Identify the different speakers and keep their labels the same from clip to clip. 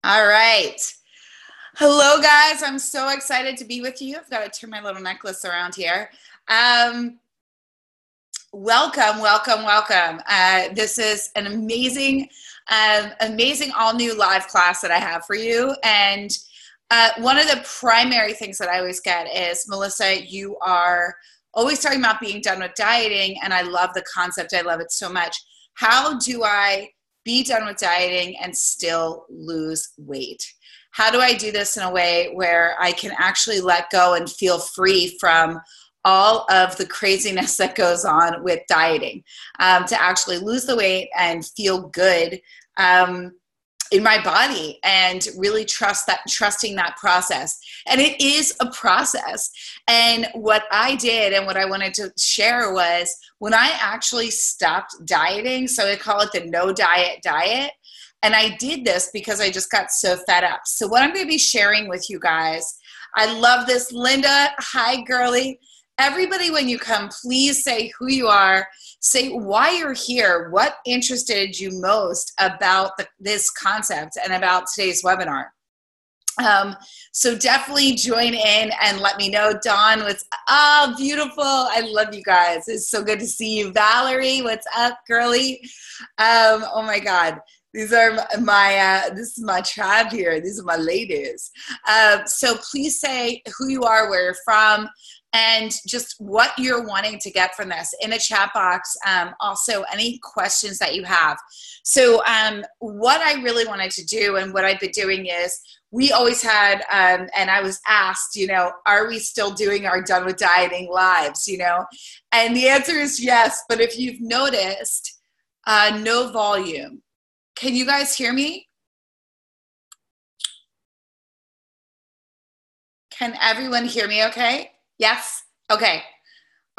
Speaker 1: All right. Hello, guys. I'm so excited to be with you. I've got to turn my little necklace around here. Um, welcome. This is an amazing all new live class that I have for you. And one of the primary things that I always get is, Melissa, you are always talking about being done with dieting. And I love the concept. I love it so much. How do I be done with dieting and still lose weight? How do I do this in a way where I can actually let go and feel free from all of the craziness that goes on with dieting, to actually lose the weight and feel good in my body and really trusting that process. And it is a process. And what I did and what I wanted to share was when I actually stopped dieting, so I call it the no diet diet. And I did this because I just got so fed up. So what I'm going to be sharing with you guys, I love this. Linda, hi, girly. Everybody, when you come, please say who you are, say why you're here, what interested you most about this concept and about today's webinar. So definitely join in and let me know. Dawn, what's up? Beautiful. I love you guys. It's so good to see you. Valerie, what's up, girly? Oh my God. These are this is my tribe here. These are my ladies. So please say who you are, where you're from, and just what you're wanting to get from this in the chat box. Also, any questions that you have. So what I really wanted to do and what I've been doing is we always had, and I was asked, are we still doing our Done with Dieting lives, And the answer is yes. But if you've noticed, no volume. Can you guys hear me? Can everyone hear me okay? Yes? Okay.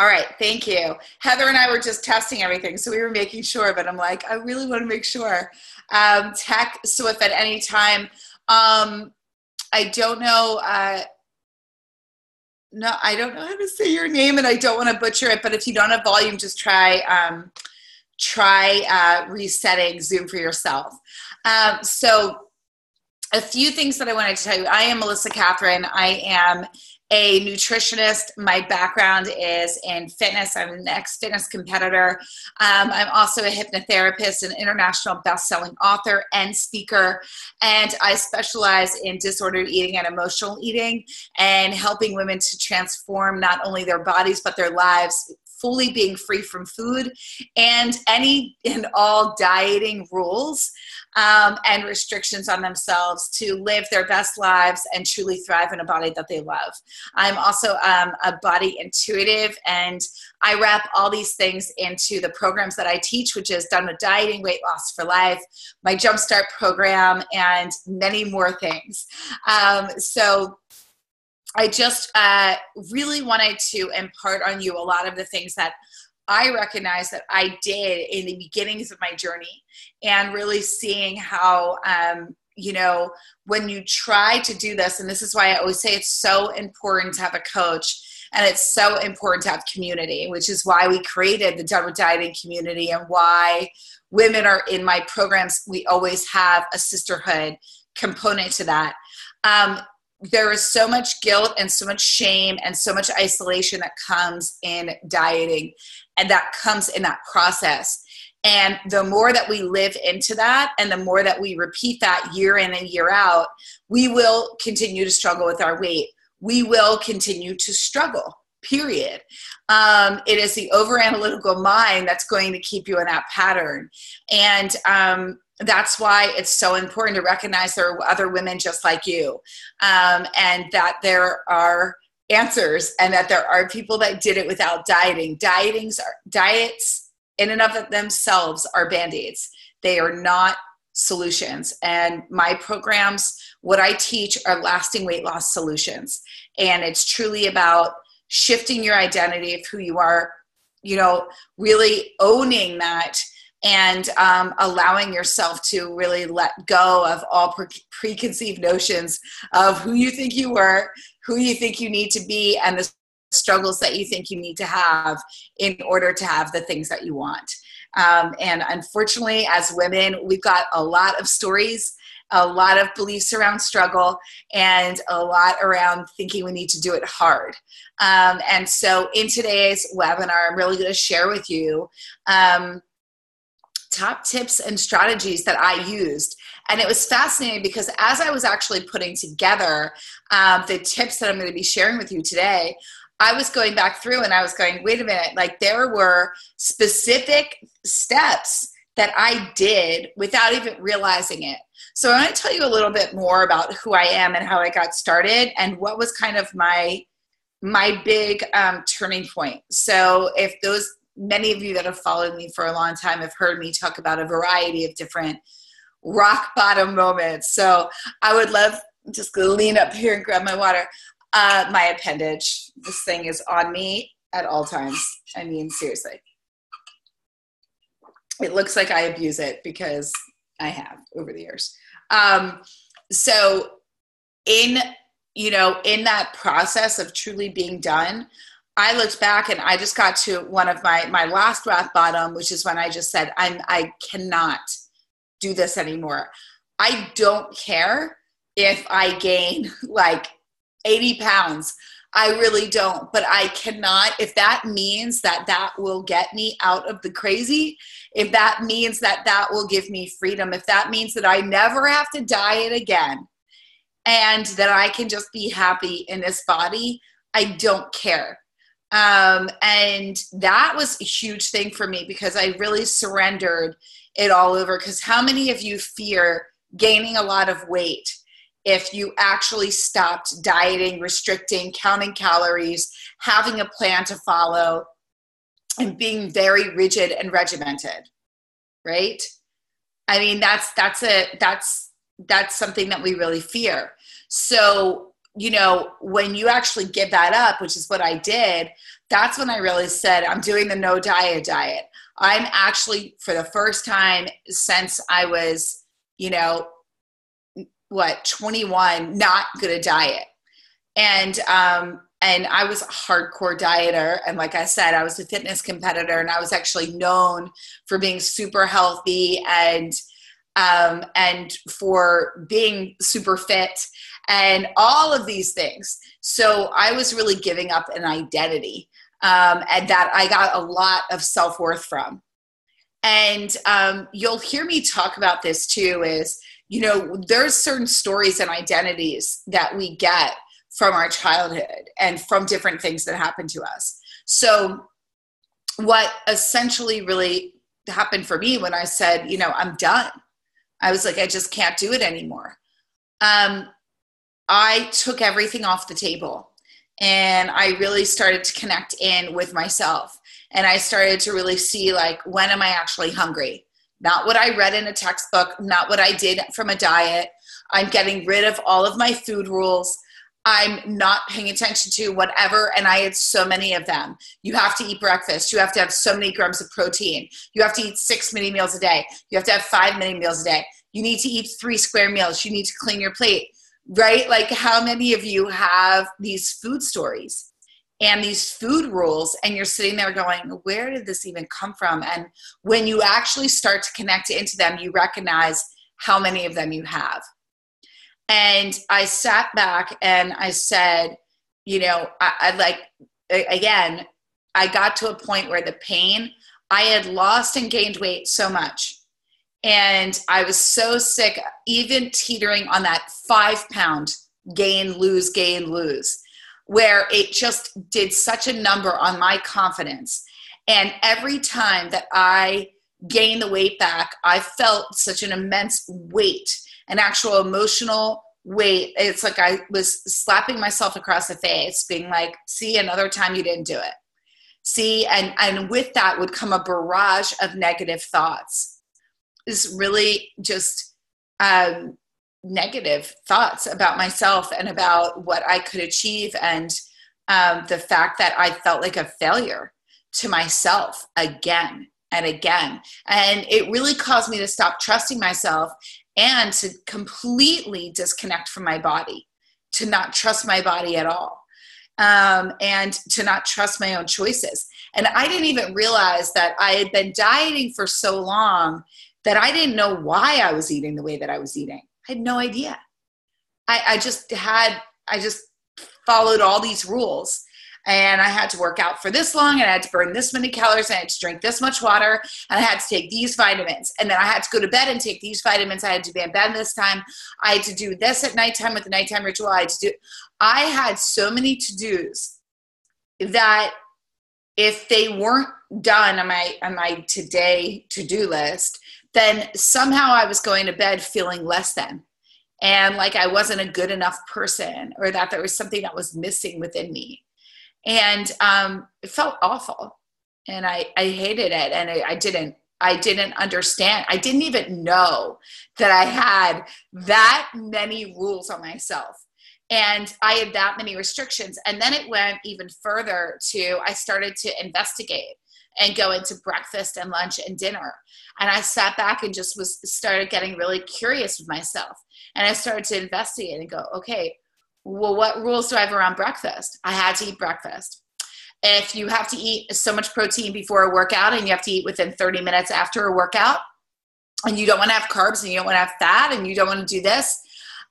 Speaker 1: All right. Thank you. Heather and I were just testing everything, so we were making sure, but I'm like, I really want to make sure. Tech Swift at any time. I don't know. No, I don't know how to say your name, and I don't want to butcher it, but if you don't have volume, just try resetting Zoom for yourself. So a few things that I wanted to tell you. I am Melissa Catherine. I am a nutritionist. My background is in fitness. I'm an ex-fitness competitor. I'm also a hypnotherapist, an international best-selling author and speaker. And I specialize in disordered eating and emotional eating and helping women to transform not only their bodies, but their lives, fully being free from food and any and all dieting rules and restrictions on themselves to live their best lives and truly thrive in a body that they love. I'm also a body intuitive, and I wrap all these things into the programs that I teach, which is Done with Dieting, Weight Loss for Life, my Jumpstart program, and many more things. So I just really wanted to impart on you a lot of the things that I recognize that I did in the beginnings of my journey, and really seeing how, when you try to do this, and this is why I always say it's so important to have a coach, and it's so important to have community, which is why we created the Done with Dieting community and why women are in my programs. We always have a sisterhood component to that. There is so much guilt and so much shame and so much isolation that comes in dieting, and that comes in that process. And the more that we live into that, and the more that we repeat that year in and year out, we will continue to struggle with our weight. We will continue to struggle, period. It is the over-analytical mind that's going to keep you in that pattern. And that's why it's so important to recognize there are other women just like you, and that there are answers, and that there are people that did it without dieting. Diets in and of themselves are Band-Aids. They are not solutions. And my programs, what I teach, are lasting weight loss solutions. And it's truly about shifting your identity of who you are, really owning that, and allowing yourself to really let go of all preconceived notions of who you think you were, who you think you need to be, and the struggles that you think you need to have in order to have the things that you want. And unfortunately, as women, we've got a lot of stories a lot of beliefs around struggle, and a lot around thinking we need to do it hard. And so in today's webinar, I'm really going to share with you top tips and strategies that I used. And it was fascinating because as I was actually putting together the tips that I'm going to be sharing with you today, I was going back through and I was going, wait a minute, like there were specific steps that I did without even realizing it. So I want to tell you a little bit more about who I am and how I got started and what was kind of my big turning point. So if many of you that have followed me for a long time have heard me talk about a variety of different rock bottom moments. So I would love just to lean up here and grab my water. My appendage, this thing is on me at all times. I mean, seriously. It looks like I abuse it because I have over the years. So in that process of truly being done, I looked back and I just got to one of my last rock bottom, which is when I just said, I cannot do this anymore. I don't care if I gain like 80 pounds. I really don't, but I cannot, if that means that will get me out of the crazy, if that means that will give me freedom, if that means that I never have to diet again and that I can just be happy in this body, I don't care. And that was a huge thing for me because I really surrendered it all over. Because how many of you fear gaining a lot of weight if you actually stopped dieting, restricting, counting calories, having a plan to follow, and being very rigid and regimented, right? I mean, that's something that we really fear. So, when you actually give that up, which is what I did, that's when I really said, I'm doing the no diet. I'm actually, for the first time since I was, 21, not going to diet. And I was a hardcore dieter. And like I said, I was a fitness competitor and I was actually known for being super healthy and for being super fit and all of these things. So I was really giving up an identity and that I got a lot of self-worth from. And you'll hear me talk about this too is, there's certain stories and identities that we get from our childhood and from different things that happen to us. So what essentially really happened for me when I said, I'm done. I was like, I just can't do it anymore. I took everything off the table and I really started to connect in with myself. And I started to really see like, when am I actually hungry? Not what I read in a textbook, not what I did from a diet. I'm getting rid of all of my food rules. I'm not paying attention to whatever. And I had so many of them. You have to eat breakfast. You have to have so many grams of protein. You have to eat 6 mini meals a day. You have to have 5 mini meals a day. You need to eat 3 square meals. You need to clean your plate, right? Like how many of you have these food stories and these food rules and you're sitting there going, where did this even come from? And when you actually start to connect into them, you recognize how many of them you have. And I sat back and I said, I got to a point where the pain, I had lost and gained weight so much. And I was so sick, even teetering on that 5-pound gain, lose, where it just did such a number on my confidence. And every time that I gained the weight back, I felt such an immense weight, an actual emotional weight. It's like I was slapping myself across the face, being like, see, another time you didn't do it. See, and with that would come a barrage of negative thoughts. This really just negative thoughts about myself and about what I could achieve, and the fact that I felt like a failure to myself again and again. And it really caused me to stop trusting myself and to completely disconnect from my body, to not trust my body at all, and to not trust my own choices. And I didn't even realize that I had been dieting for so long that I didn't know why I was eating the way that I was eating. I had no idea. I just followed all these rules, and I had to work out for this long, and I had to burn this many calories, and I had to drink this much water, and I had to take these vitamins, and then I had to go to bed and take these vitamins. I had to be in bed this time. I had to do this at nighttime with the nighttime ritual. I had so many to-dos that if they weren't done on my today to-do list, then somehow I was going to bed feeling less than, and like I wasn't a good enough person, or that there was something that was missing within me. And it felt awful, and I hated it, and I didn't understand. I didn't even know that I had that many rules on myself, and I had that many restrictions. And then it went even further to, I started to investigate and go into breakfast and lunch and dinner. And I sat back and just started getting really curious with myself. And I started to investigate and go, okay, well, what rules do I have around breakfast? I had to eat breakfast. If you have to eat so much protein before a workout, and you have to eat within 30 minutes after a workout, and you don't want to have carbs, and you don't want to have fat, and you don't want to do this,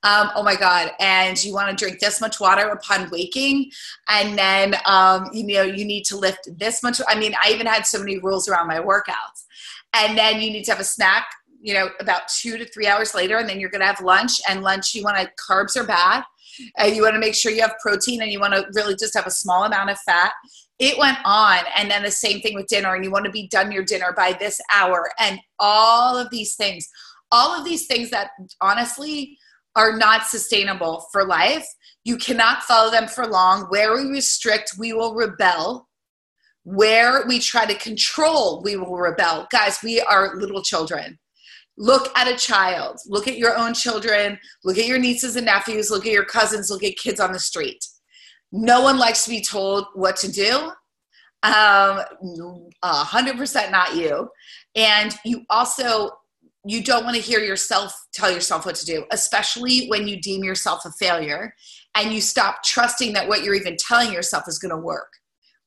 Speaker 1: oh my God, and you want to drink this much water upon waking, and then you need to lift this much. I mean, I even had so many rules around my workouts. And then you need to have a snack, about 2 to 3 hours later, and then you're going to have lunch, and lunch, carbs are bad. You want to make sure you have protein, and you want to really just have a small amount of fat. It went on. And then the same thing with dinner, and you want to be done your dinner by this hour, and all of these things that honestly are not sustainable for life. You cannot follow them for long. Where we restrict, we will rebel. Where we try to control, we will rebel. Guys, we are little children. Look at a child. Look at your own children. Look at your nieces and nephews. Look at your cousins. Look at kids on the street. No one likes to be told what to do. 100% not you. And you don't want to hear tell yourself what to do, especially when you deem yourself a failure and you stop trusting that what you're even telling yourself is going to work,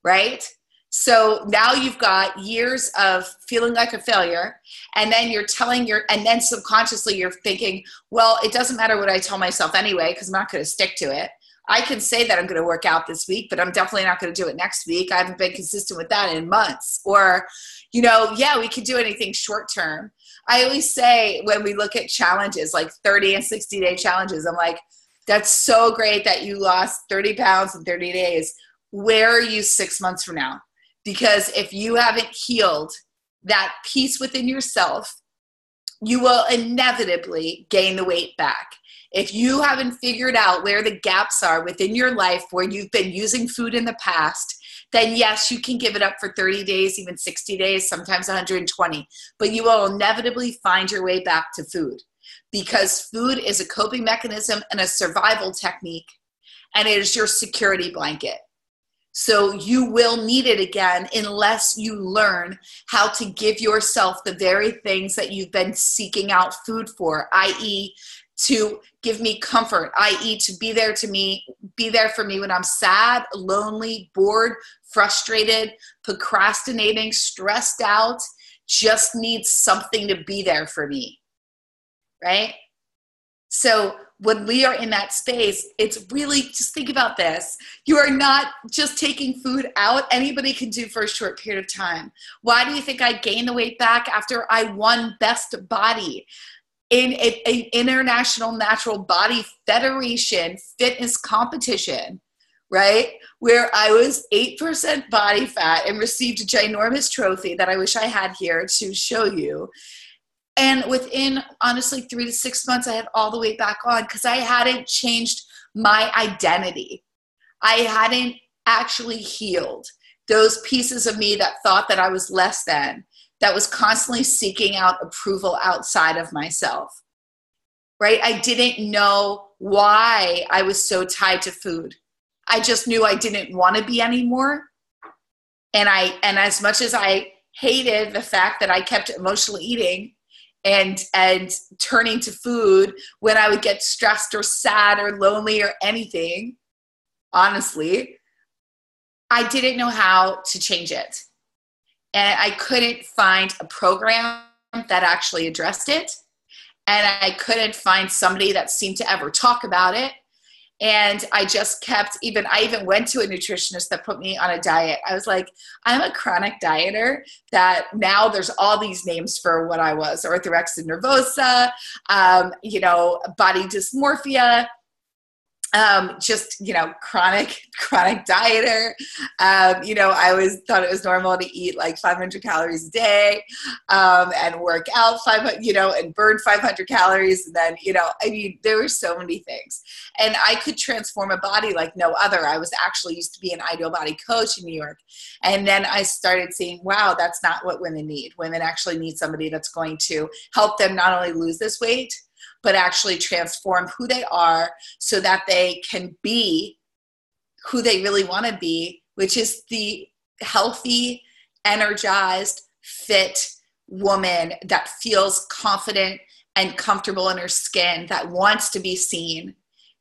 Speaker 1: right? So now you've got years of feeling like a failure, and then and then subconsciously you're thinking, well, it doesn't matter what I tell myself anyway, because I'm not going to stick to it. I can say that I'm going to work out this week, but I'm definitely not going to do it next week. I haven't been consistent with that in months. Or, we can do anything short term. I always say, when we look at challenges, like 30 and 60-day challenges, I'm like, that's so great that you lost 30 pounds in 30 days. Where are you 6 months from now? Because if you haven't healed that peace within yourself, you will inevitably gain the weight back. If you haven't figured out where the gaps are within your life where you've been using food in the past, then yes, you can give it up for 30 days, even 60 days, sometimes 120. But you will inevitably find your way back to food, because food is a coping mechanism and a survival technique, and it is your security blanket. So you will need it again unless you learn how to give yourself the very things that you've been seeking out food for, i.e., to give me comfort, i.e., to be there for me when I'm sad, lonely, bored, frustrated, procrastinating, stressed out, just needs something to be there for me, right? So when we are in that space, it's really, just think about this. You are not just taking food out. Anybody can do for a short period of time. Why do you think I gained the weight back after I won Best Body in an International Natural Body Federation fitness competition, right? Where I was 8% body fat and received a ginormous trophy that I wish I had here to show you. And within, honestly, 3 to 6 months, I had all the weight back on, because I hadn't changed my identity. I hadn't actually healed those pieces of me that thought that I was less than, that was constantly seeking out approval outside of myself, right? I didn't know why I was so tied to food. I just knew I didn't want to be anymore. And as much as I hated the fact that I kept emotionally eating and turning to food when I would get stressed or sad or lonely or anything, honestly, I didn't know how to change it. And I couldn't find a program that actually addressed it. and I couldn't find somebody that seemed to ever talk about it. And I just kept, I even went to a nutritionist that put me on a diet. I was like, I'm a chronic dieter that now there's all these names for what I was: orthorexia nervosa, body dysmorphia, chronic dieter. I always thought it was normal to eat like 500 calories a day, and work out 500, and burn 500 calories. And then, there were so many things, and I could transform a body like no other. I was actually used to be an ideal body coach in New York. And then I started seeing, wow, that's not what women need. Women actually need somebody that's going to help them not only lose this weight, but actually transform who they are so that they can be who they really want to be, which is the healthy, energized, fit woman that feels confident and comfortable in her skin, that wants to be seen,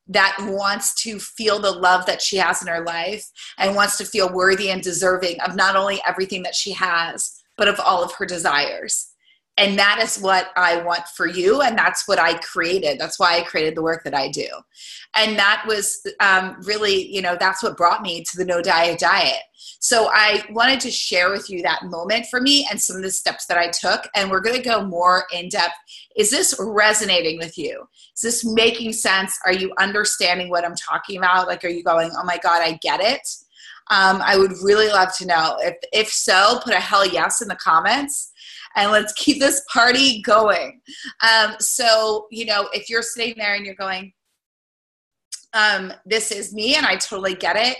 Speaker 1: that wants to feel the love that she has in her life, and wants to feel worthy and deserving of not only everything that she has, but of all of her desires. And that is what I want for you. And that's what I created. That's why I created the work that I do. And that was really, that's what brought me to the No Diet Diet. So I wanted to share with you that moment for me and some of the steps that I took. And we're going to go more in depth. Is this resonating with you? Is this making sense? Are you understanding what I'm talking about? Like, are you going, oh my God, I get it? I would really love to know. If so, put a hell yes in the comments. And let's keep this party going. If you're sitting there and you're going, this is me and I totally get it,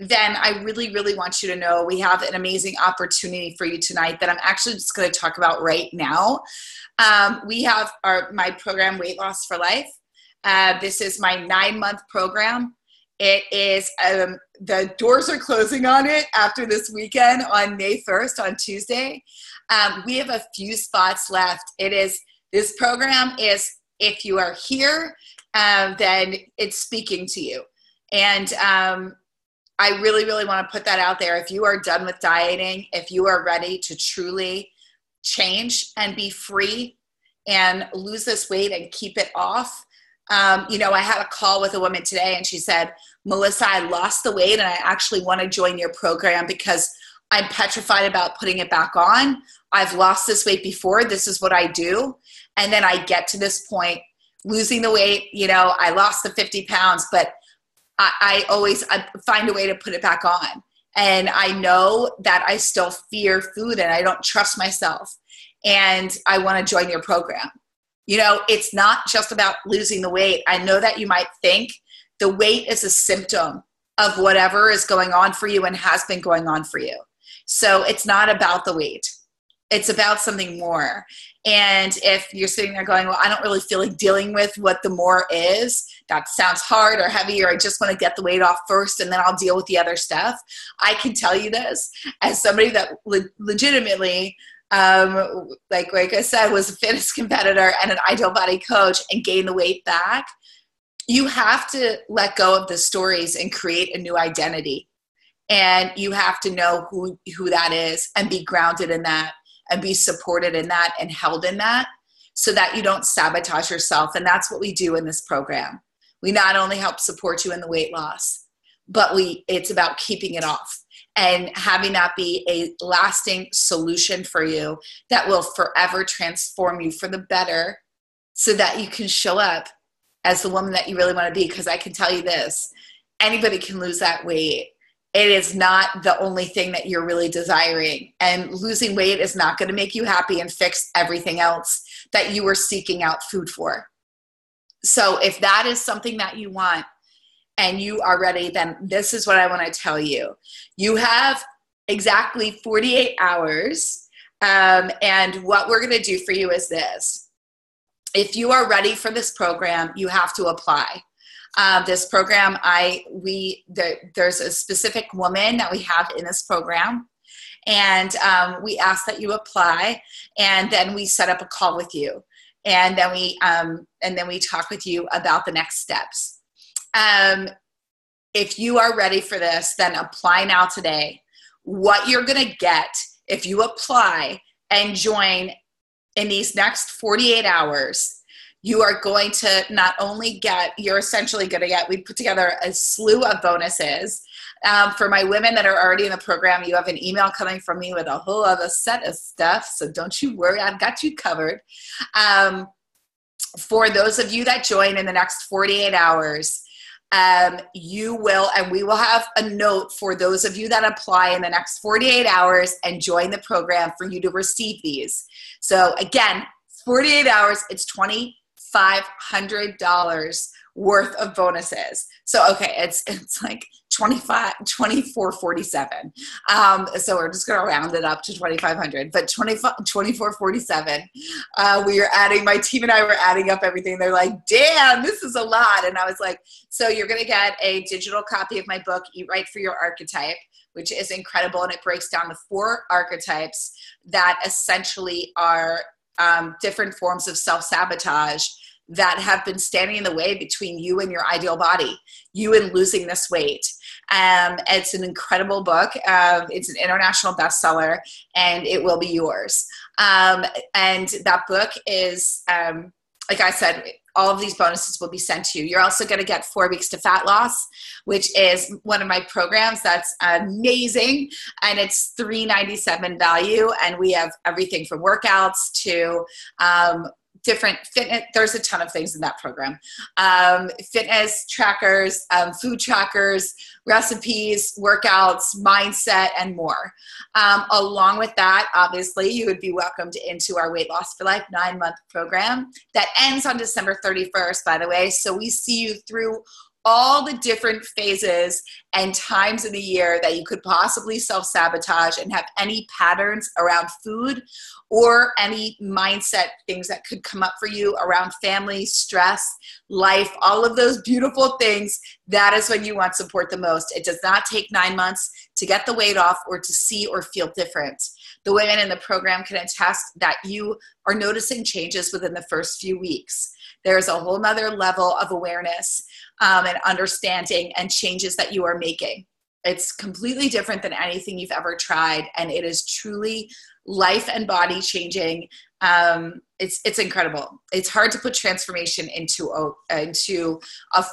Speaker 1: then I really, really want you to know we have an amazing opportunity for you tonight that I'm actually just going to talk about right now. We have my program, Weight Loss for Life. This is my 9-month program. It is, the doors are closing on it after this weekend on May 1st, on Tuesday. We have a few spots left. This program is, if you are here, then it's speaking to you. And I really, really want to put that out there. If you are done with dieting, if you are ready to truly change and be free and lose this weight and keep it off. I had a call with a woman today and she said, Melissa, I lost the weight and I actually want to join your program because I'm petrified about putting it back on. I've lost this weight before. This is what I do. And then I get to this point, losing the weight, I lost the 50 pounds, but I find a way to put it back on. And I know that I still fear food and I don't trust myself. And I want to join your program. It's not just about losing the weight. I know that you might think the weight is a symptom of whatever is going on for you and has been going on for you. So it's not about the weight. It's about something more. And if you're sitting there going, well, I don't really feel like dealing with what the more is, that sounds hard or heavy, or I just want to get the weight off first and then I'll deal with the other stuff. I can tell you this as somebody that legitimately, like I said, was a fitness competitor and an ideal body coach and gained the weight back. You have to let go of the stories and create a new identity. And you have to know who that is and be grounded in that and be supported in that and held in that so that you don't sabotage yourself. And that's what we do in this program. We not only help support you in the weight loss, but it's about keeping it off and having that be a lasting solution for you that will forever transform you for the better so that you can show up as the woman that you really want to be. Because I can tell you this, anybody can lose that weight. It is not the only thing that you're really desiring. And losing weight is not going to make you happy and fix everything else that you were seeking out food for. So if that is something that you want and you are ready, then this is what I want to tell you. You have exactly 48 hours. And what we're going to do for you is this. If you are ready for this program, you have to apply. This program, there's a specific woman that we have in this program, and we ask that you apply, and then we set up a call with you, and then we talk with you about the next steps. If you are ready for this, then apply now today. What you're going to get if you apply and join in these next 48 hours, you are going to not only get, you're essentially going to get, we put together a slew of bonuses. For my women that are already in the program, you have an email coming from me with a whole other set of stuff. So don't you worry, I've got you covered. For those of you that join in the next 48 hours, you will, and we will have a note for those of you that apply in the next 48 hours and join the program for you to receive these. So again, 48 hours, it's $2,500 worth of bonuses. So, okay, it's like 2447. So we're just going to round it up to 2,500, but 2447. We are adding, my team and I were adding up everything. They're like, damn, this is a lot. And I was like, so you're going to get a digital copy of my book, Eat Right for Your Archetype, which is incredible. And it breaks down the 4 archetypes that essentially are different forms of self-sabotage that have been standing in the way between you and your ideal body, you and losing this weight. It's an incredible book. It's an international bestseller, and it will be yours. And that book is, like I said, all of these bonuses will be sent to you. You're also going to get 4 weeks to fat loss, which is one of my programs that's amazing. And it's $397 value. And we have everything from workouts to different fitness. There's a ton of things in that program. Fitness trackers, food trackers, recipes, workouts, mindset, and more. Along with that, obviously, you would be welcomed into our Weight Loss for Life 9-month program that ends on December 31st, by the way. So we see you through all the different phases and times in the year that you could possibly self-sabotage and have any patterns around food or any mindset things that could come up for you around family, stress, life, all of those beautiful things. That is when you want support the most. It does not take 9 months to get the weight off or to see or feel different. The women in the program can attest that you are noticing changes within the first few weeks. There's a whole nother level of awareness and understanding and changes that you are making. It's completely different than anything you've ever tried, and it is truly life and body changing. It's incredible. It's hard to put transformation into a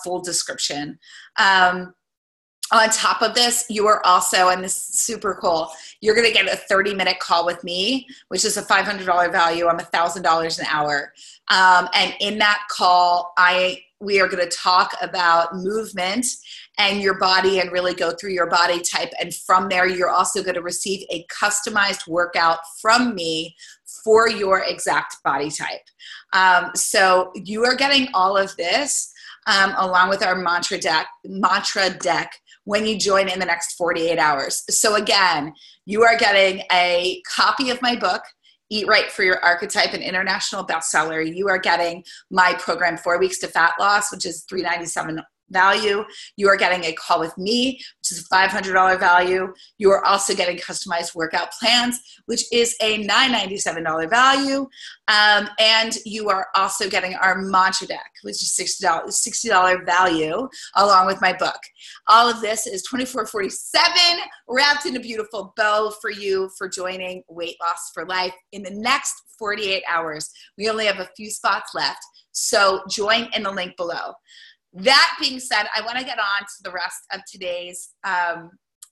Speaker 1: full description. On top of this, you are also, and this is super cool, you're going to get a 30-minute call with me, which is a $500 value. I'm $1,000 an hour. And in that call, we are going to talk about movement and your body and really go through your body type. And from there, you're also going to receive a customized workout from me for your exact body type. So you are getting all of this along with our mantra deck when you join in the next 48 hours. So again, you are getting a copy of my book, Eat Right for Your Archetype, an international bestseller. You are getting my program, 4 Weeks to Fat Loss, which is $397 value. You are getting a call with me, which is a $500 value. You are also getting customized workout plans, which is a $997 value. And you are also getting our mantra deck, which is $60 value, along with my book. All of this is $24.47 wrapped in a beautiful bow for you for joining Weight Loss for Life in the next 48 hours. We only have a few spots left, so join in the link below. That being said, I want to get on to the rest of today's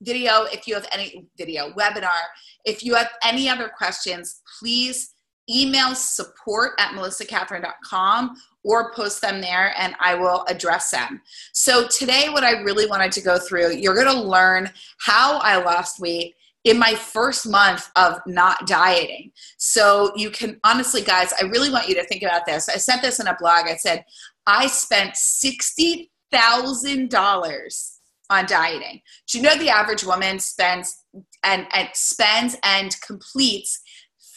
Speaker 1: video. If you have any webinar, if you have any other questions, please email support@melissacatherine.com or post them there and I will address them. So today, what I really wanted to go through, you're going to learn how I lost weight in my first month of not dieting. So you can honestly, guys, I really want you to think about this. I sent this in a blog. I said, I spent $60,000 on dieting. Do you know the average woman spends and completes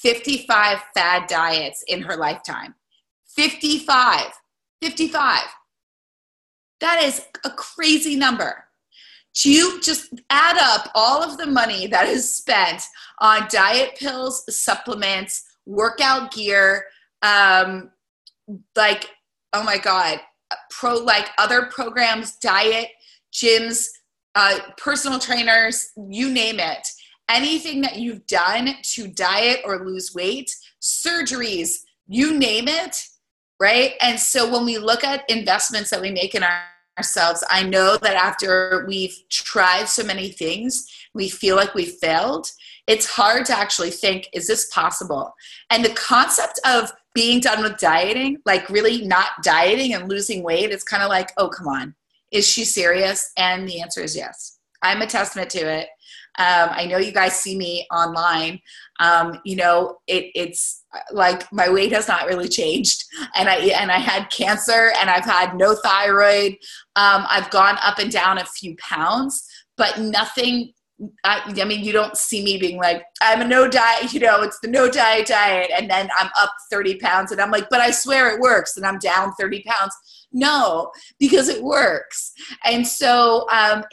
Speaker 1: 55 fad diets in her lifetime? 55. That is a crazy number. You just add up all of the money that is spent on diet pills, supplements, workout gear, like, oh my God, other programs, diet, gyms, personal trainers, you name it. Anything that you've done to diet or lose weight, surgeries, you name it, right? And so when we look at investments that we make in ourselves, I know that after we've tried so many things, we feel like we failed. It's hard to actually think, is this possible? And the concept of being done with dieting, like really not dieting and losing weight, it's kind of like, oh, come on. Is she serious? And the answer is yes. I'm a testament to it. I know you guys see me online. It's like my weight has not really changed, and I had cancer, and I've had no thyroid. I've gone up and down a few pounds, but nothing. I mean, you don't see me being like, I'm a no diet, it's the no diet, and then I'm up 30 pounds, and I'm like, but I swear it works, and I'm down 30 pounds. No, because it works. And so, I'm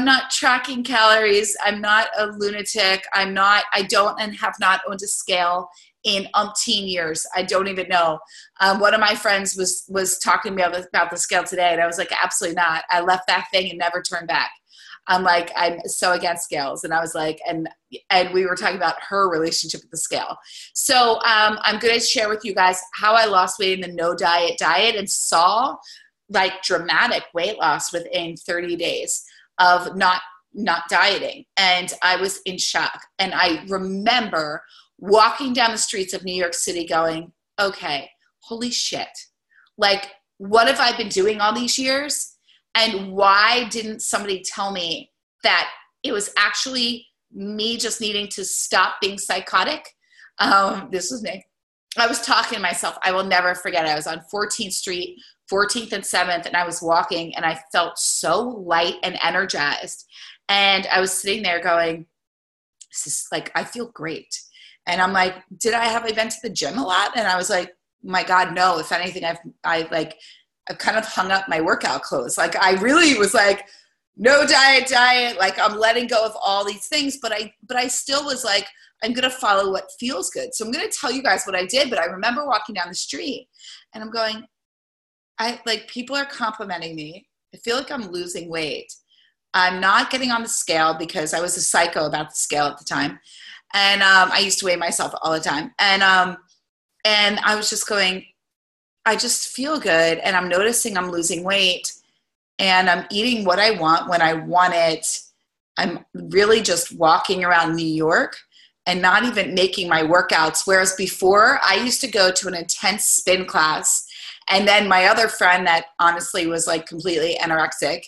Speaker 1: not tracking calories. I'm not a lunatic. I don't and have not owned a scale in umpteen years. I don't even know. One of my friends was talking to me about the scale today, and I was like, absolutely not. I left that thing and never turned back. I'm like, I'm so against scales. And I was like, and we were talking about her relationship with the scale. So I'm going to share with you guys how I lost weight in the no diet and saw like dramatic weight loss within 30 days of not dieting. And I was in shock. And I remember walking down the streets of New York City going, okay, holy shit. Like, what have I been doing all these years? And why didn't somebody tell me that it was actually me just needing to stop being psychotic? This was me. I was talking to myself. I will never forget it. I was on 14th Street, 14th and 7th, and I was walking, and I felt so light and energized. And I was sitting there going, this is like, I feel great. And I'm like, did I been to the gym a lot? And I was like, my God, no. If anything, I've kind of hung up my workout clothes. Like, I really was like, no diet. Like, I'm letting go of all these things, but I still was like, I'm going to follow what feels good. So I'm going to tell you guys what I did, but I remember walking down the street and I'm going, people are complimenting me. I feel like I'm losing weight. I'm not getting on the scale because I was a psycho about the scale at the time. And I used to weigh myself all the time. And I was just going, I just feel good, and I'm noticing I'm losing weight, and I'm eating what I want when I want it. I'm really just walking around New York and not even making my workouts. Whereas before, I used to go to an intense spin class, and then my other friend that honestly was like completely anorexic,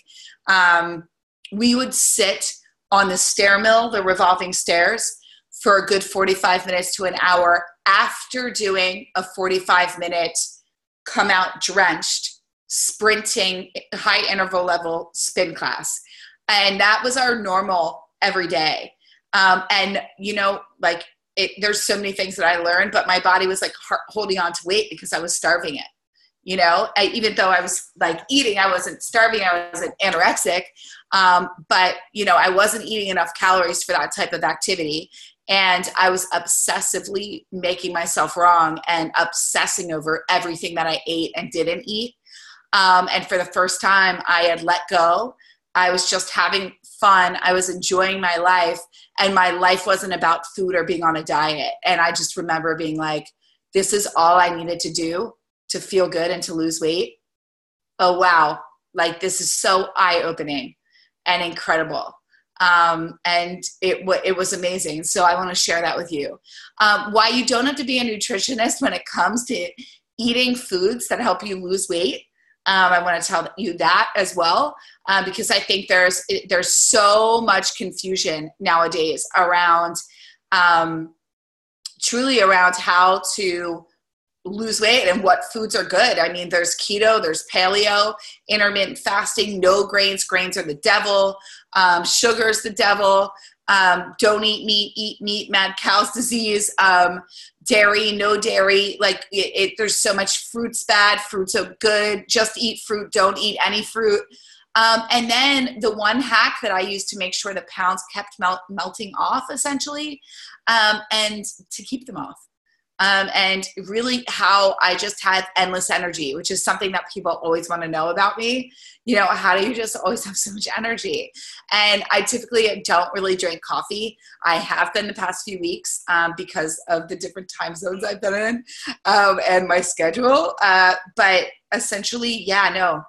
Speaker 1: we would sit on the stair mill, the revolving stairs, for a good 45 minutes to an hour after doing a 45-minute come out drenched, sprinting, high interval level spin class. And that was our normal every day. There's so many things that I learned, but my body was like holding on to weight because I was starving it. Even though I was like eating, I wasn't starving, I wasn't anorexic. But I wasn't eating enough calories for that type of activity. And I was obsessively making myself wrong and obsessing over everything that I ate and didn't eat. And for the first time, I had let go. I was just having fun. I was enjoying my life. And my life wasn't about food or being on a diet. And I just remember being like, this is all I needed to do to feel good and to lose weight. Oh, wow. Like, this is so eye-opening and incredible. And it was amazing. So I want to share that with you. Why you don't have to be a nutritionist when it comes to eating foods that help you lose weight. I want to tell you that as well, because I think there's so much confusion nowadays around, truly around how to lose weight and what foods are good. I mean, there's keto, there's paleo, intermittent fasting, no grains. Grains are the devil. Sugar's the devil. Don't eat meat, eat meat, mad cow's disease. Dairy, no dairy. Like there's so much. Fruit's bad, fruit's so good. Just eat fruit, don't eat any fruit. And then the one hack that I used to make sure the pounds kept melting off, essentially, and to keep them off, and really how I just had endless energy, which is something that people always want to know about me. You know, how do you just always have so much energy? And I typically don't really drink coffee. I have been the past few weeks because of the different time zones I've been in and my schedule. But essentially, yeah, no.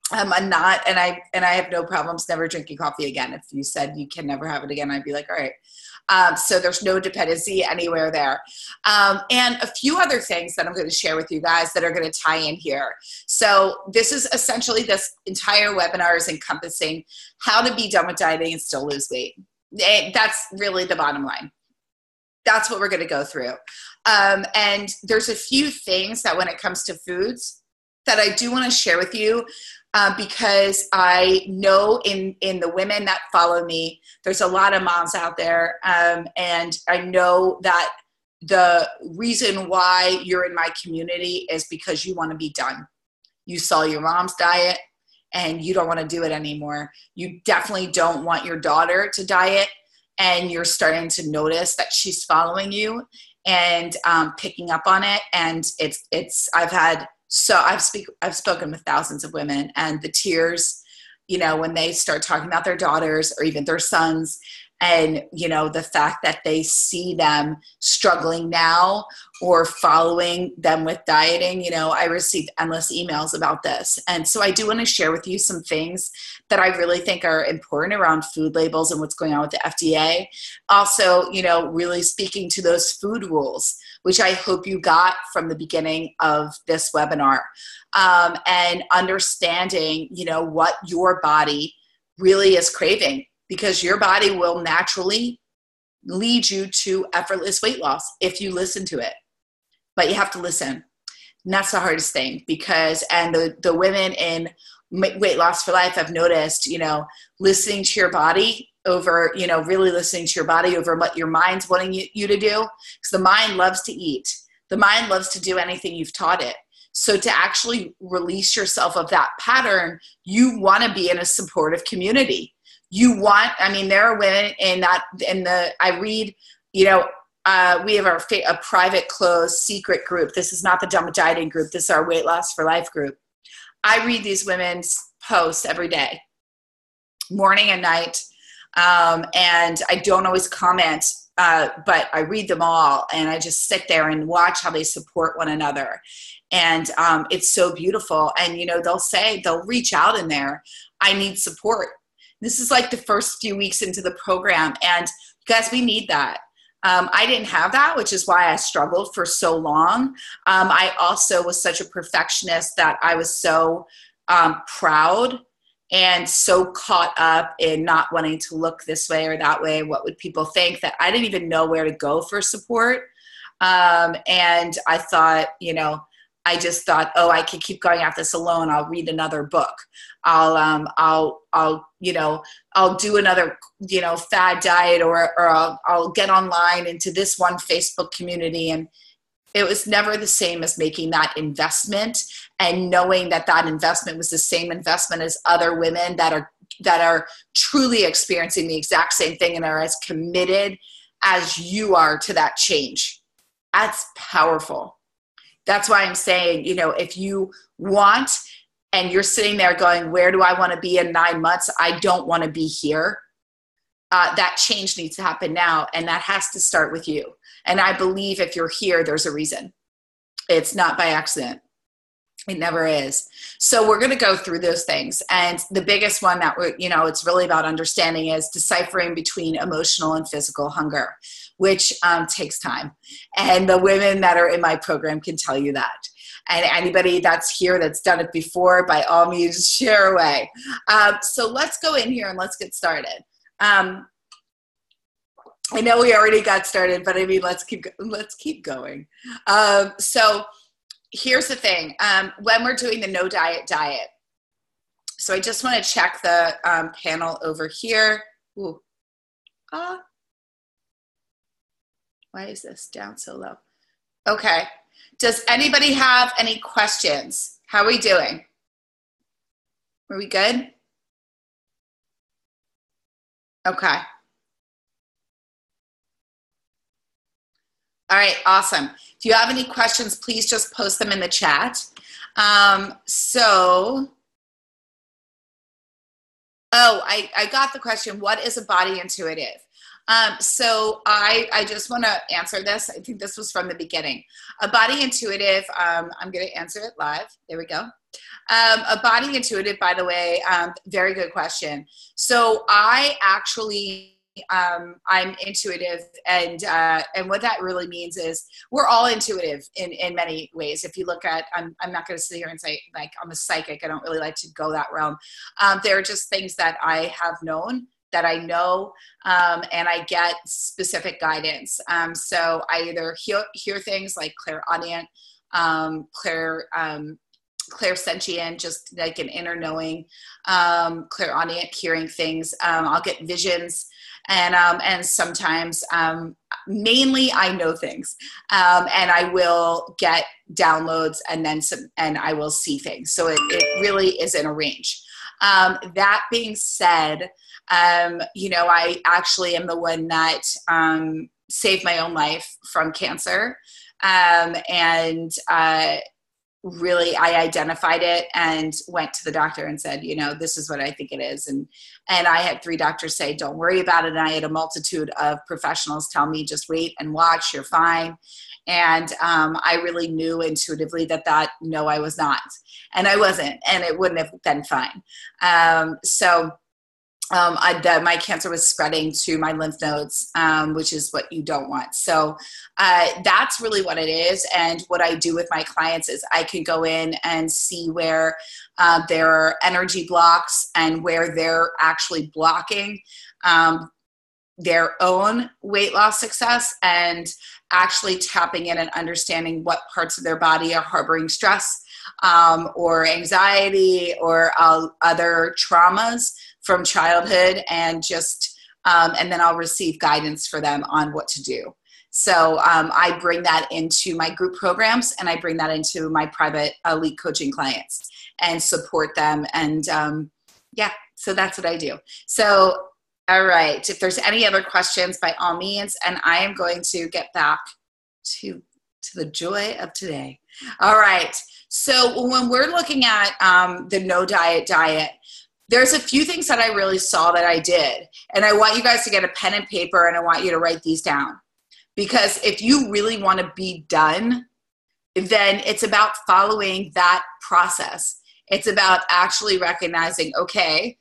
Speaker 1: I'm not, and I have no problems never drinking coffee again. If you said you can never have it again, I'd be like, all right. So there's no dependency anywhere there. And a few other things that I'm going to share with you guys that are going to tie in here. So this is essentially, this entire webinar is encompassing how to be done with dieting and still lose weight. That's really the bottom line. That's what we're going to go through. And there's a few things that when it comes to foods that I do want to share with you. Because I know in the women that follow me, there's a lot of moms out there. And I know that the reason why you're in my community is because you want to be done. You saw your mom's diet and you don't want to do it anymore. You definitely don't want your daughter to diet, and you're starting to notice that she's following you and picking up on it. And I've spoken with thousands of women, and the tears, you know, when they start talking about their daughters or even their sons, and, you know, the fact that they see them struggling now or following them with dieting, you know, I received endless emails about this. And so I do want to share with you some things that I really think are important around food labels and what's going on with the FDA. Also, you know, really speaking to those food rules, which I hope you got from the beginning of this webinar, and understanding, you know, what your body really is craving, because your body will naturally lead you to effortless weight loss if you listen to it. But you have to listen. And that's the hardest thing, because, and the women in Weight Loss for Life have noticed, you know, listening to your body over, you know, really listening to your body over what your mind's wanting you to do. Because the mind loves to eat. The mind loves to do anything you've taught it. So to actually release yourself of that pattern, you want to be in a supportive community. I mean, there are women I read, you know, we have a private, closed, secret group. This is not the Done with Dieting group. This is our Weight Loss for Life group. I read these women's posts every day, morning and night. And I don't always comment, but I read them all, and I just sit there and watch how they support one another. And it's so beautiful. And, you know, they'll reach out in there. I need support. This is like the first few weeks into the program. And guys, we need that. I didn't have that, which is why I struggled for so long. I also was such a perfectionist that I was so proud and so caught up in not wanting to look this way or that way. What would people think, that I didn't even know where to go for support. And I thought, you know, I just thought, oh, I could keep going at this alone. I'll read another book. I'll do another, you know, fad diet, or I'll get online into this one Facebook community. And it was never the same as making that investment and knowing that that investment was the same investment as other women that are truly experiencing the exact same thing and are as committed as you are to that change. That's powerful. That's why I'm saying, you know, if you want and you're sitting there going, where do I want to be in 9 months? I don't want to be here. That change needs to happen now. And that has to start with you. And I believe if you're here, there's a reason. It's not by accident. It never is. So we're going to go through those things. And the biggest one that it's really about understanding is deciphering between emotional and physical hunger, which takes time. And the women that are in my program can tell you that. And anybody that's here that's done it before, by all means, share away. So let's go in here and let's get started. I know we already got started, but I mean, let's keep going. So here's the thing. When we're doing the no diet, so I just want to check the panel over here. Ooh. Why is this down so low? Okay. Does anybody have any questions? How are we doing? Are we good? Okay. All right, awesome. If you have any questions, please just post them in the chat. I got the question, what is a body intuitive? So I just want to answer this. I think this was from the beginning. A body intuitive, I'm going to answer it live. There we go. A body intuitive, by the way, very good question. So I actually, I'm intuitive, and what that really means is we're all intuitive in many ways. If you look at, I'm not going to sit here and say like I'm a psychic. I don't really like to go that realm. There are just things that I have known, that I know, and I get specific guidance. So I either hear things like clairaudient, clairsentient, just like an inner knowing, clairaudient, hearing things. I'll get visions, and sometimes, mainly I know things, and I will get downloads, and then some, and I will see things. So it really is in a range. That being said, I actually am the one that saved my own life from cancer. Really, I identified it and went to the doctor and said, this is what I think it is. And I had 3 doctors say, don't worry about it. And I had a multitude of professionals tell me, just wait and watch, you're fine. And I really knew intuitively that no, I was not. And I wasn't, and it wouldn't have been fine. My cancer was spreading to my lymph nodes, which is what you don't want. So that's really what it is. And what I do with my clients is I can go in and see where there are energy blocks and where they're actually blocking their own weight loss success, and actually tapping in and understanding what parts of their body are harboring stress or anxiety or other traumas from childhood, and then I'll receive guidance for them on what to do. So I bring that into my group programs, and I bring that into my private elite coaching clients and support them. And so that's what I do. So, all right, if there's any other questions, by all means, and I am going to get back to the joy of today. All right. So when we're looking at the no diet, there's a few things that I really saw that I did. And I want you guys to get a pen and paper, and I want you to write these down. Because if you really want to be done, then it's about following that process. It's about actually recognizing, okay,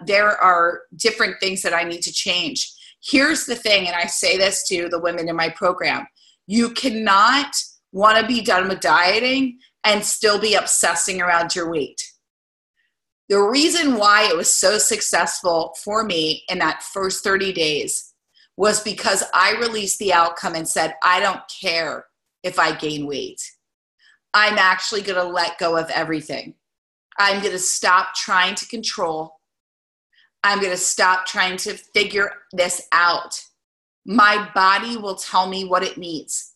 Speaker 1: there are different things that I need to change. Here's the thing, and I say this to the women in my program. You cannot want to be done with dieting and still be obsessing around your weight. The reason why it was so successful for me in that first 30 days was because I released the outcome and said, I don't care if I gain weight. I'm actually going to let go of everything. I'm going to stop trying to control. I'm going to stop trying to figure this out. My body will tell me what it needs.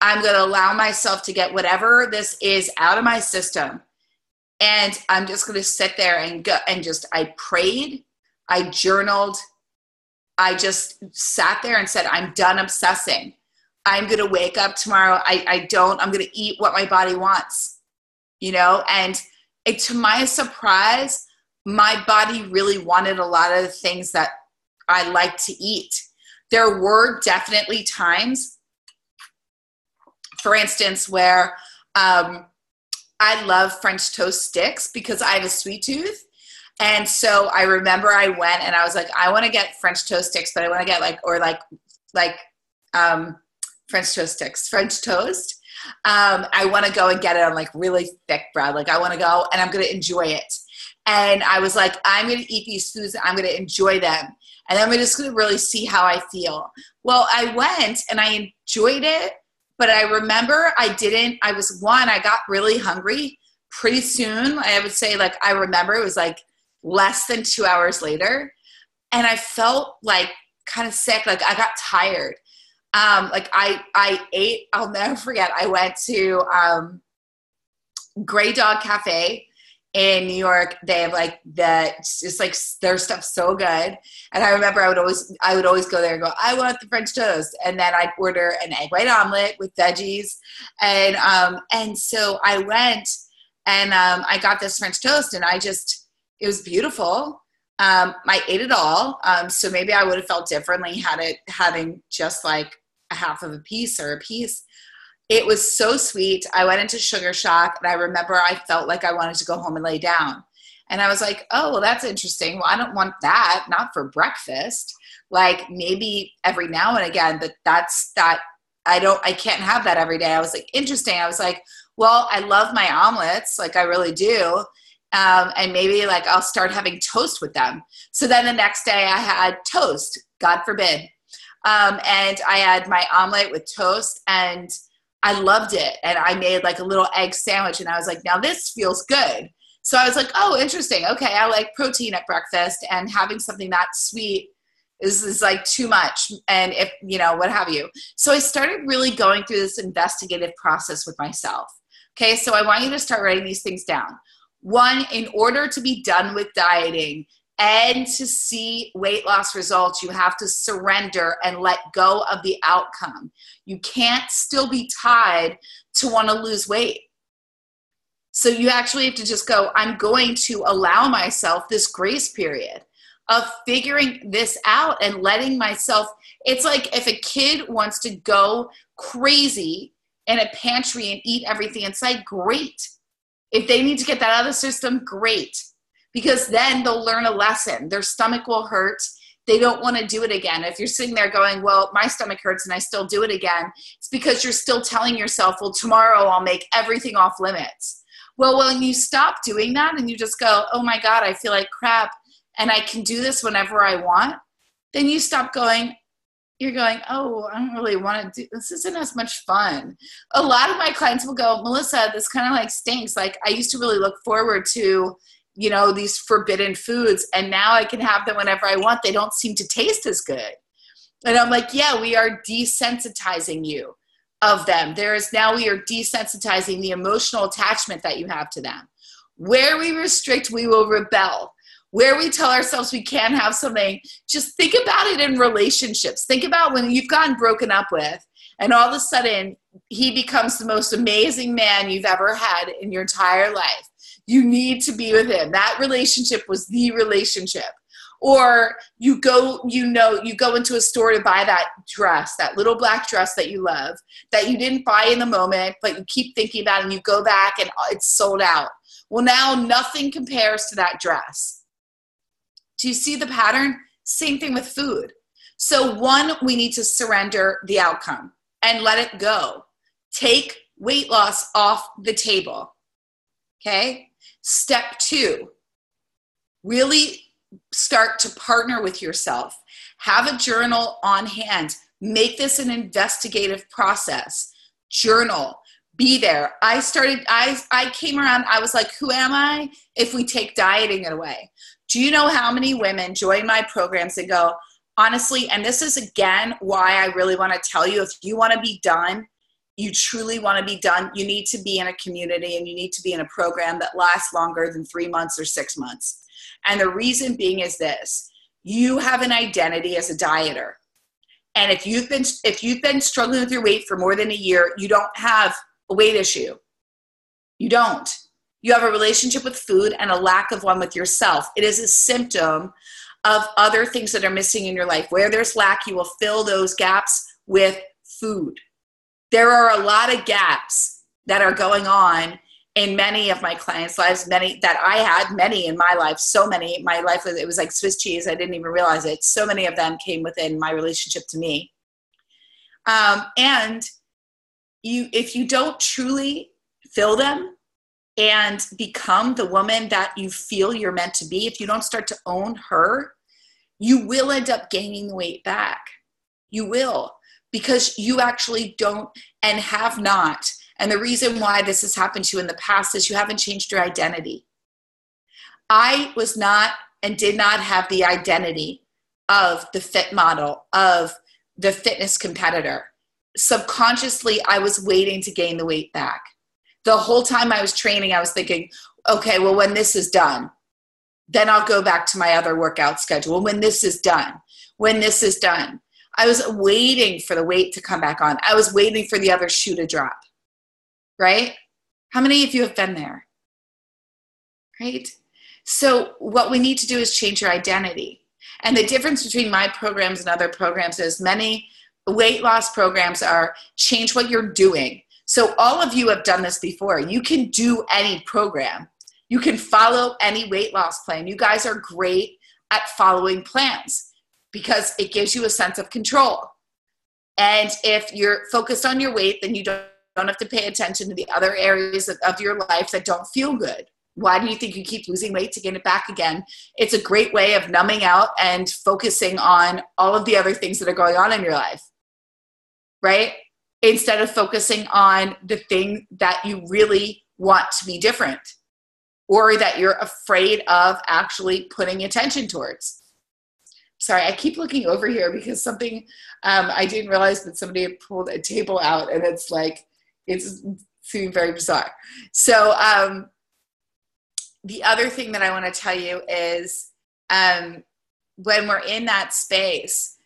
Speaker 1: I'm going to allow myself to get whatever this is out of my system. And I'm just going to sit there and go and I prayed, I journaled, I just sat there and said, I'm done obsessing. I'm going to wake up tomorrow. I'm going to eat what my body wants, and to my surprise, my body really wanted a lot of the things that I like to eat. There were definitely times, for instance, where, I love French toast sticks because I have a sweet tooth. And so I remember I went and I was like, I want to get French toast sticks, but I want to get French toast sticks, French toast. I want to go and get it on like really thick bread. Like I want to go and I'm going to enjoy it. And I was like, I'm going to eat these foods. I'm going to enjoy them. And then we're just going to really see how I feel. Well, I went and I enjoyed it. But I remember I got really hungry pretty soon. I would say I remember it was like less than 2 hours later. And I felt like kind of sick. Like I got tired. I ate, I'll never forget. I went to Grey Dog Cafe in New York, they have like it's just like their stuff's so good. And I remember I would always go there and go, I want the French toast. And then I'd order an egg white omelet with veggies. And so I went and I got this French toast, and it was beautiful. I ate it all. So maybe I would have felt differently having just like a half of a piece or a piece. It was so sweet. I went into sugar shock, and I remember I felt like I wanted to go home and lay down. And I was like, oh, well, that's interesting. Well, I don't want that, not for breakfast. Like maybe every now and again, but I can't have that every day. I was like, interesting. I was like, well, I love my omelets. Like I really do. And maybe like I'll start having toast with them. So then the next day I had toast, God forbid. And I had my omelet with toast, and I loved it. And I made like a little egg sandwich, and I was like, now this feels good. So I was like, oh, interesting. Okay. I like protein at breakfast, and having something that sweet is like too much. And if, what have you. So I started really going through this investigative process with myself. Okay. So I want you to start writing these things down. 1, in order to be done with dieting and to see weight loss results, you have to surrender and let go of the outcome. You can't still be tied to want to lose weight. So you actually have to just go, I'm going to allow myself this grace period of figuring this out and letting myself. It's like if a kid wants to go crazy in a pantry and eat everything in sight, great. If they need to get that out of the system, great. Because then they'll learn a lesson. Their stomach will hurt. They don't want to do it again. If you're sitting there going, well, my stomach hurts and I still do it again, it's because you're still telling yourself, well, tomorrow I'll make everything off limits. Well, when you stop doing that and you just go, oh my God, I feel like crap and I can do this whenever I want, then you stop going, you're going, oh, I don't really want to do, this isn't as much fun. A lot of my clients will go, Melissa, this kind of like stinks. Like I used to really look forward to, these forbidden foods, and now I can have them whenever I want. They don't seem to taste as good. And I'm like, yeah, we are desensitizing you of them. We are desensitizing the emotional attachment that you have to them. Where we restrict, we will rebel. Where we tell ourselves we can't have something, just think about it in relationships. Think about when you've gotten broken up with, and all of a sudden he becomes the most amazing man you've ever had in your entire life. You need to be with him. That relationship was the relationship. Or you go into a store to buy that dress, that little black dress that you love, that you didn't buy in the moment, but you keep thinking about it, and you go back and it's sold out. Well, now nothing compares to that dress. Do you see the pattern? Same thing with food. So 1, we need to surrender the outcome and let it go. Take weight loss off the table. Okay? Step 2, really start to partner with yourself. Have a journal on hand. Make this an investigative process. Journal. Be there. I came around, I was like, who am I if we take dieting away? Do you know how many women join my programs and go, honestly, and this is again why I really want to tell you, if you want to be done, you truly want to be done, you need to be in a community and you need to be in a program that lasts longer than 3 months or 6 months. And the reason being is this: you have an identity as a dieter. And if you've been struggling with your weight for more than a year, you don't have a weight issue. You don't. You have a relationship with food and a lack of one with yourself. It is a symptom of other things that are missing in your life. Where there's lack, you will fill those gaps with food. There are a lot of gaps that are going on in many of my clients' lives, many in my life, so many. My life, it was like Swiss cheese. I didn't even realize it. So many of them came within my relationship to me. And if you don't truly fill them and become the woman that you feel you're meant to be, if you don't start to own her, you will end up gaining the weight back. You will, because you actually don't and have not. And the reason why this has happened to you in the past is you haven't changed your identity. I was not and did not have the identity of the fit model, of the fitness competitor. Subconsciously, I was waiting to gain the weight back. The whole time I was training, I was thinking, Okay, well, when this is done, then I'll go back to my other workout schedule. When this is done, I was waiting for the weight to come back on. I was waiting for the other shoe to drop, right? How many of you have been there, right? So what we need to do is change your identity. And the difference between my programs and other programs is many weight loss programs are change what you're doing. So all of you have done this before. You can do any program. You can follow any weight loss plan. You guys are great at following plans because it gives you a sense of control. And if you're focused on your weight, then you don't have to pay attention to the other areas of your life that don't feel good. Why do you think you keep losing weight to gain it back again? It's a great way of numbing out and focusing on all of the other things that are going on in your life, right? Instead of focusing on the thing that you really want to be different or that you're afraid of actually putting attention towards. Sorry, I keep looking over here because something, I didn't realize that somebody had pulled a table out and it's like, it's seeming very bizarre. So the other thing that I want to tell you is when we're in that space,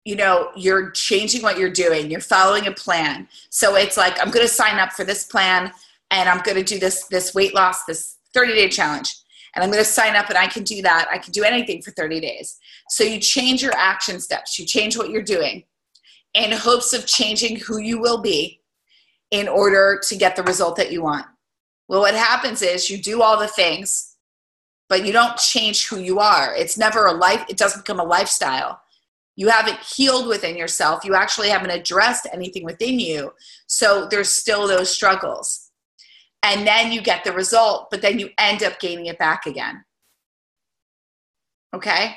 Speaker 1: you know, you're changing what you're doing. You're following a plan. So it's like, I'm going to sign up for this plan and I'm going to do this weight loss, this 30-day challenge. And I'm going to sign up and I can do that. I can do anything for 30 days. So you change your action steps. You change what you're doing in hopes of changing who you will be in order to get the result that you want. Well, what happens is you do all the things, but you don't change who you are. It's never a life. It doesn't become a lifestyle. You haven't healed within yourself. You actually haven't addressed anything within you. So there's still those struggles. And then you get the result, but then you end up gaining it back again. Okay?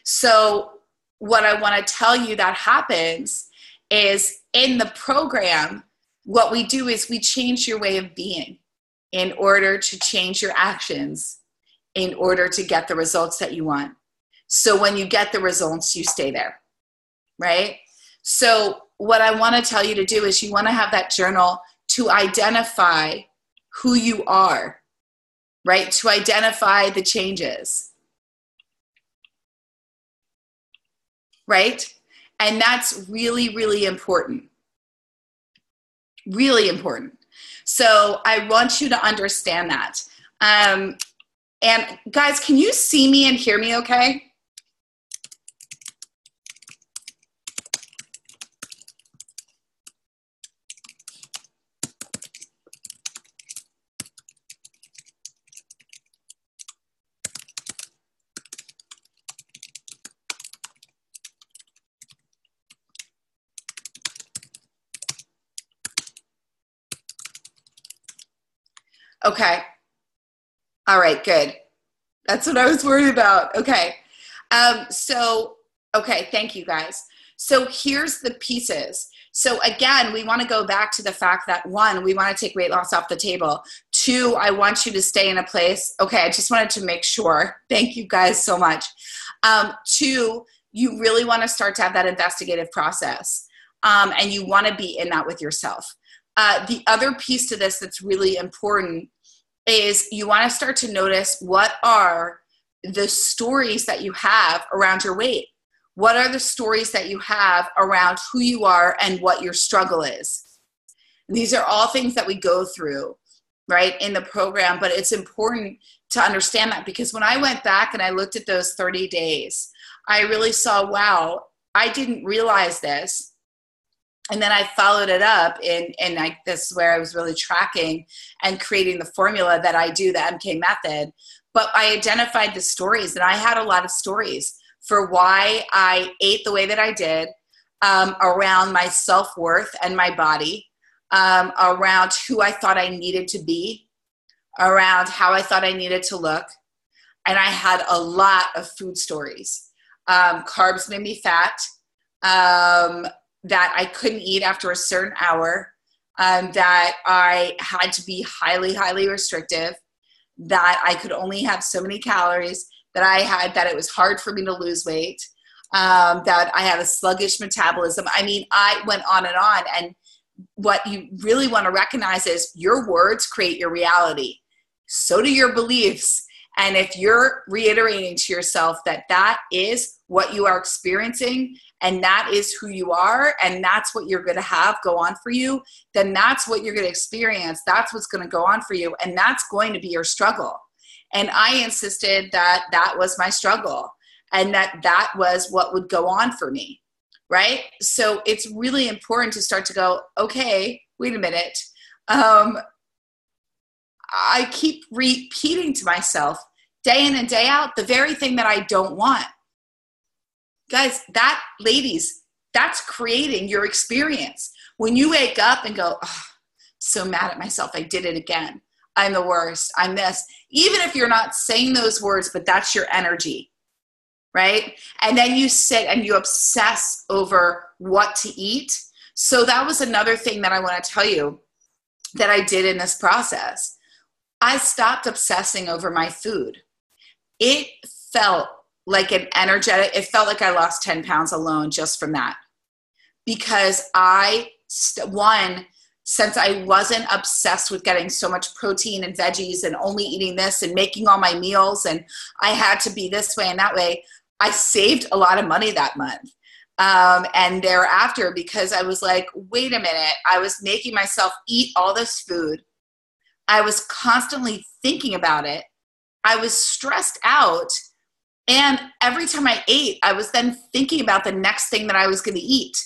Speaker 1: So what I want to tell you that happens is in the program, what we do is we change your way of being in order to change your actions in order to get the results that you want. So when you get the results, you stay there, right? So what I want to tell you to do is you want to have that journal to identify who you are, right? To identify the changes, right? And that's really, really important. Really important. So I want you to understand that. And guys, can you see me and hear me okay? Okay. All right, good. That's what I was worried about. Okay. Okay, thank you guys. So here's the pieces. So again, we want to go back to the fact that 1, we want to take weight loss off the table. 2, I want you to stay in a place. Okay, I just wanted to make sure. Thank you guys so much. 2, you really want to start to have that investigative process. And you want to be in that with yourself. The other piece to this that's really important is you want to start to notice what are the stories that you have around your weight. What are the stories that you have around who you are and what your struggle is? These are all things that we go through, right, in the program, but it's important to understand that because when I went back and I looked at those 30 days, I really saw, wow, I didn't realize this. And then I followed it up this is where I was really tracking and creating the formula that I do, the MK method. But I identified the stories, and I had a lot of stories for why I ate the way that I did, around my self-worth and my body, around who I thought I needed to be, around how I thought I needed to look. And I had a lot of food stories. Carbs made me fat. That I couldn't eat after a certain hour, that I had to be highly, highly restrictive, that I could only have so many calories, that it was hard for me to lose weight, that I had a sluggish metabolism. I mean, I went on. And what you really want to recognize is your words create your reality. So do your beliefs. And if you're reiterating to yourself that that is what you are experiencing and that is who you are and that's what you're going to have go on for you, then that's what you're going to experience. That's what's going to go on for you. And that's going to be your struggle. And I insisted that that was my struggle and that that was what would go on for me, right? So it's really important to start to go, okay, wait a minute. I keep repeating to myself day in and day out the very thing that I don't want. Guys, ladies, that's creating your experience. When you wake up and go, oh, I'm so mad at myself, I did it again. I'm the worst, I'm this. Even if you're not saying those words, but that's your energy, right? And then you sit and you obsess over what to eat. So that was another thing that I want to tell you that I did in this process. I stopped obsessing over my food. It felt like it felt like I lost 10 pounds alone just from that. Because since I wasn't obsessed with getting so much protein and veggies and only eating this and making all my meals and I had to be this way and that way, I saved a lot of money that month. And thereafter, because I was like, wait a minute, I was making myself eat all this food. I was constantly thinking about it. I was stressed out. And every time I ate, I was then thinking about the next thing that I was going to eat.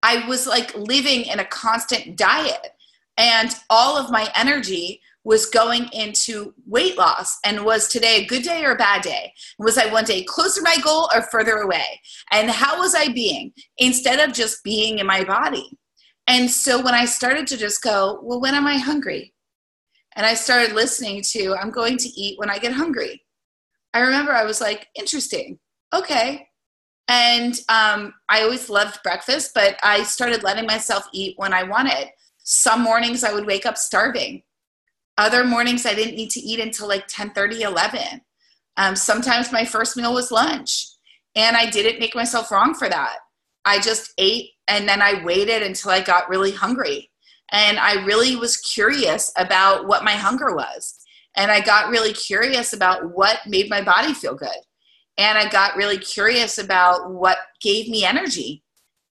Speaker 1: I was like living in a constant diet. And all of my energy was going into weight loss. And was today a good day or a bad day? Was I one day closer to my goal or further away? And how was I being instead of just being in my body? And so when I started to just go, well, when am I hungry? And I started listening to, I'm going to eat when I get hungry. I remember I was like, interesting. Okay. And I always loved breakfast, but I started letting myself eat when I wanted. Some mornings I would wake up starving. Other mornings I didn't need to eat until like 10:30, 11. Sometimes my first meal was lunch. And I didn't make myself wrong for that. I just ate and then I waited until I got really hungry. And I really was curious about what my hunger was. And I got really curious about what made my body feel good. And I got really curious about what gave me energy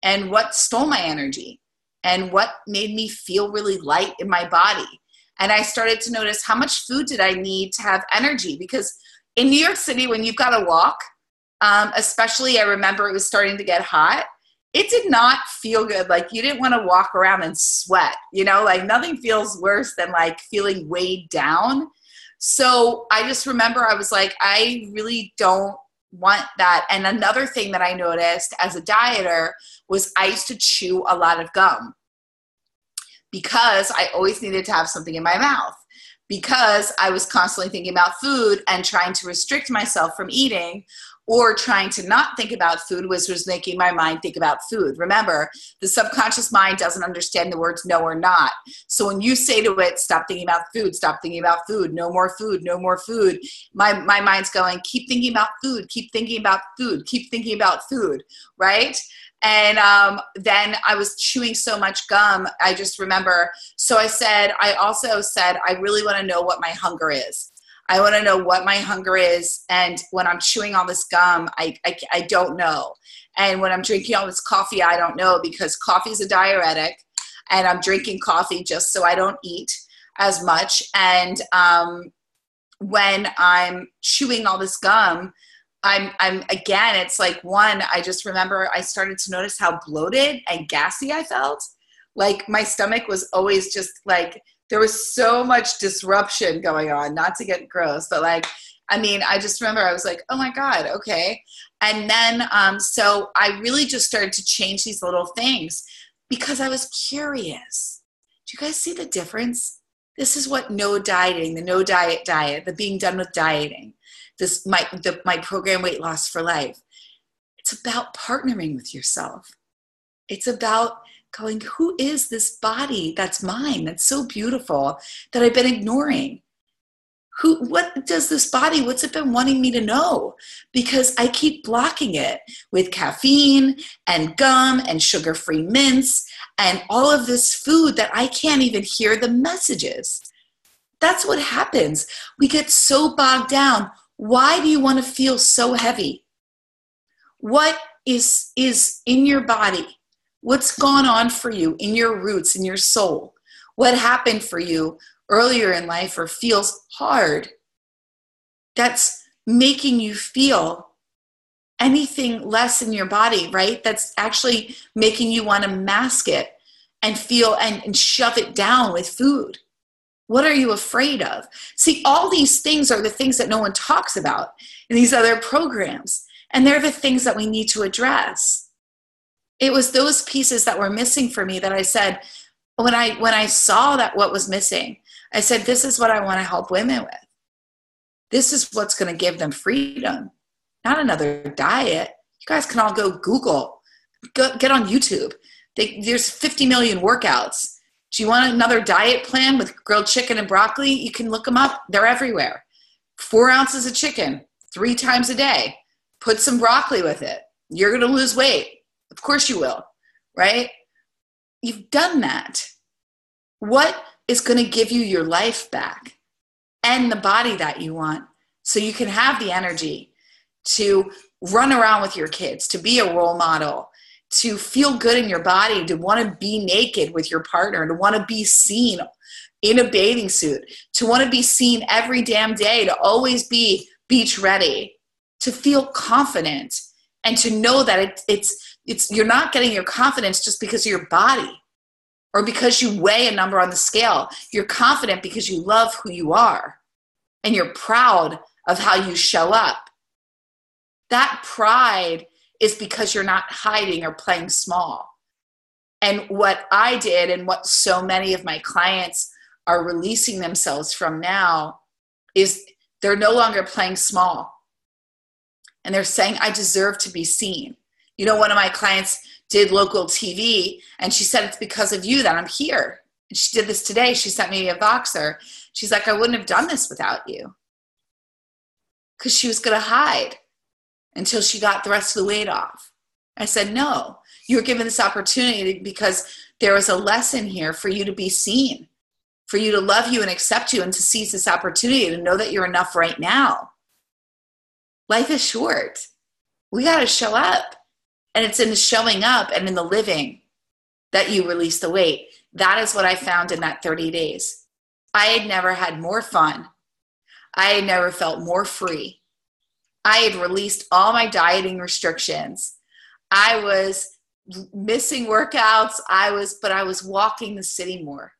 Speaker 1: and what stole my energy and what made me feel really light in my body. And I started to notice how much food did I need to have energy? Because in New York City, when you've got to walk, especially I remember it was starting to get hot, it did not feel good. Like you didn't want to walk around and sweat, like nothing feels worse than like feeling weighed down. So I just remember I was like, I really don't want that. And another thing that I noticed as a dieter was I used to chew a lot of gum because I always needed to have something in my mouth because I was constantly thinking about food and trying to restrict myself from eating or trying to not think about food, which was making my mind think about food. Remember, the subconscious mind doesn't understand the words no or not. So when you say to it, stop thinking about food, no more food, no more food, my mind's going, keep thinking about food, keep thinking about food, keep thinking about food, right? And then I was chewing so much gum, I just remember. So I also said, I really want to know what my hunger is. I want to know what my hunger is. And when I'm chewing all this gum, I don't know. And when I'm drinking all this coffee, I don't know because coffee is a diuretic and I'm drinking coffee just so I don't eat as much. And when I'm chewing all this gum, I'm again, it's like I just remember I started to notice how bloated and gassy I felt. Like my stomach was always just like, there was so much disruption going on, not to get gross, but I just remember I was like, oh my God, okay. And then, so I really just started to change these little things because I was curious. Do you guys see the difference? This is what no dieting, the no diet diet, the being done with dieting, my program Weight Loss for Life. It's about partnering with yourself. It's about going, who is this body that's mine, that's so beautiful, that I've been ignoring? What does this body, what's it been wanting me to know? Because I keep blocking it with caffeine and gum and sugar-free mints and all of this food that I can't even hear the messages. That's what happens. We get so bogged down. Why do you want to feel so heavy? What is in your body? What's gone on for you in your roots, in your soul? What happened for you earlier in life or feels hard that's making you feel anything less in your body, right? That's actually making you want to mask it and feel and shove it down with food. What are you afraid of? See, all these things are the things that no one talks about in these other programs. And they're the things that we need to address. It was those pieces that were missing for me that I said, when I saw that what was missing, I said, this is what I want to help women with. This is what's going to give them freedom, not another diet. You guys can all go Google, get on YouTube. There's 50 million workouts. Do you want another diet plan with grilled chicken and broccoli? You can look them up. They're everywhere. 4 ounces of chicken, 3 times a day. Put some broccoli with it. You're going to lose weight. Of course you will, right? You've done that. What is going to give you your life back and the body that you want so you can have the energy to run around with your kids, to be a role model, to feel good in your body, to want to be naked with your partner, to want to be seen in a bathing suit, to want to be seen every damn day, to always be beach ready, to feel confident, and to know that it's you're not getting your confidence just because of your body or because you weigh a number on the scale. You're confident because you love who you are and you're proud of how you show up. That pride is because you're not hiding or playing small. And what I did and what so many of my clients are releasing themselves from now is they're no longer playing small. And they're saying, I deserve to be seen. You know, one of my clients did local TV, and she said, it's because of you that I'm here. And she did this today. She sent me a Voxer. She's like, I wouldn't have done this without you. Because she was going to hide until she got the rest of the weight off. I said, no, you were given this opportunity because there was a lesson here for you to be seen, for you to love you and accept you and to seize this opportunity to know that you're enough right now. Life is short. We got to show up. And it's in the showing up and in the living that you release the weight. That is what I found in that 30 days. I had never had more fun. I had never felt more free. I had released all my dieting restrictions. I was missing workouts. But I was walking the city more.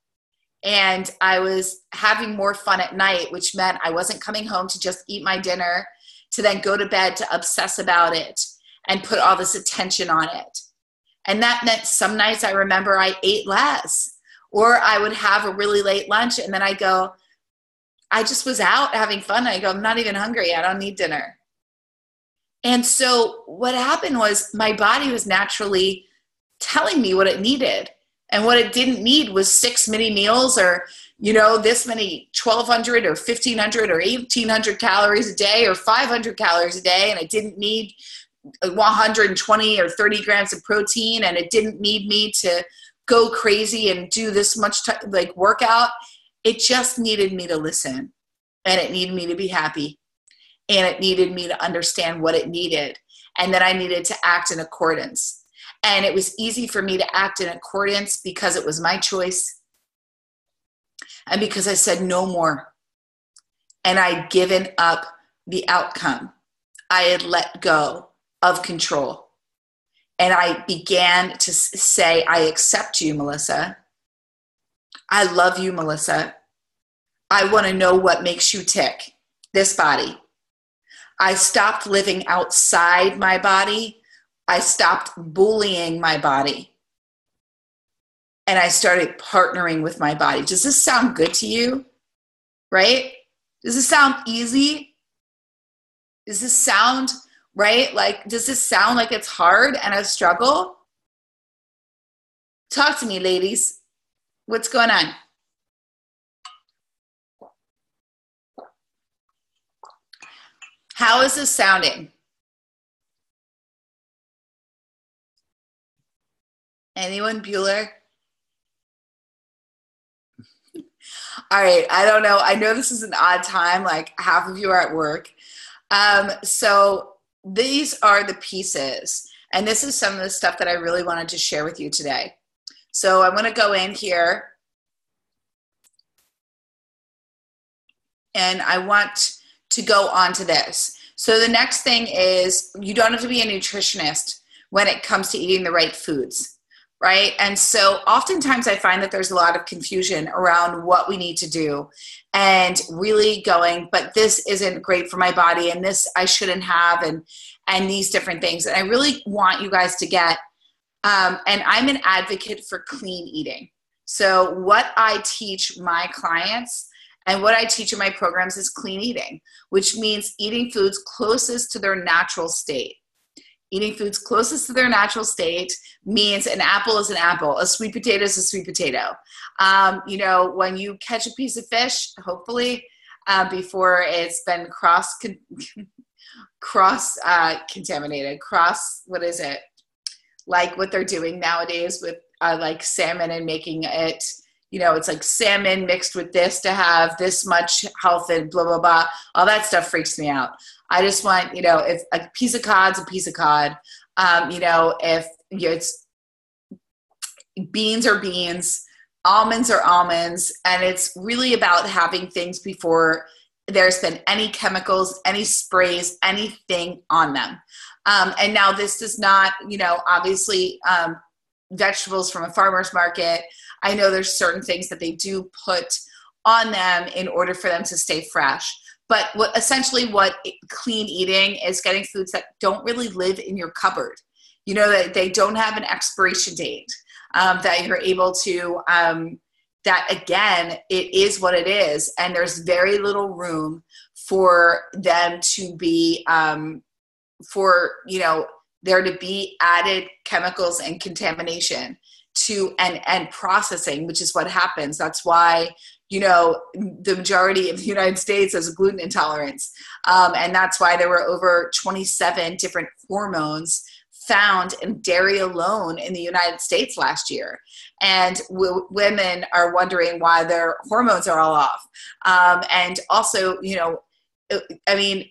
Speaker 1: And I was having more fun at night, which meant I wasn't coming home to just eat my dinner, to then go to bed to obsess about it and put all this attention on it. And that meant some nights I remember I ate less, or I would have a really late lunch and then I go, I just was out having fun. I go, I'm not even hungry. I don't need dinner. And so what happened was my body was naturally telling me what it needed. And what it didn't need was 6 mini meals or, you know, this many 1,200 or 1,500 or 1,800 calories a day or 500 calories a day. And I didn't need 120 or 30 grams of protein. And it didn't need me to go crazy and do this much workout. It just needed me to listen, and it needed me to be happy, and it needed me to understand what it needed, and that I needed to act in accordance. And it was easy for me to act in accordance because it was my choice and because I said no more. And I'd given up the outcome. I had let go of control. And I began to say, I accept you, Melissa. I love you, Melissa. I want to know what makes you tick. This body. I stopped living outside my body. I stopped bullying my body. And I started partnering with my body. Does this sound good to you? Right? Does this sound easy? Does this sound right? Like, does this sound like it's hard and a struggle? Talk to me, ladies. What's going on? How is this sounding? Anyone, Bueller? All right. I don't know. I know this is an odd time, like half of you are at work. So these are the pieces, and this is some of the stuff that I really wanted to share with you today. So I'm going to go in here, and I want to go on to this. So the next thing is, you don't have to be a nutritionist when it comes to eating the right foods, right? And so oftentimes I find that there's a lot of confusion around what we need to do, and really going, but this isn't great for my body, and this I shouldn't have, and these different things. And I really want you guys to get, and I'm an advocate for clean eating. So what I teach my clients and what I teach in my programs is clean eating, which means eating foods closest to their natural state. Eating foods closest to their natural state means an apple is an apple, a sweet potato is a sweet potato. You know, when you catch a piece of fish, hopefully before it's been contaminated, what is it? Like what they're doing nowadays with like salmon and making it, you know, it's like salmon mixed with this to have this much health and blah, blah, blah. All that stuff freaks me out. I just want, you know, if a piece of cod's a piece of cod, you know, if it's beans are beans, almonds are almonds, and it's really about having things before there's been any chemicals, any sprays, anything on them. And now this does not, you know, obviously vegetables from a farmer's market, I know there's certain things that they do put on them in order for them to stay fresh. But essentially what clean eating is, getting foods that don't really live in your cupboard. You know, that they don't have an expiration date, that you're able to, that again, it is what it is. And there's very little room for them to be, for, you know, there to be added chemicals and contamination to, and processing, which is what happens. That's why, you know, the majority of the United States has gluten intolerance. And that's why there were over 27 different hormones found in dairy alone in the United States last year. And women are wondering why their hormones are all off. And also, you know, I mean,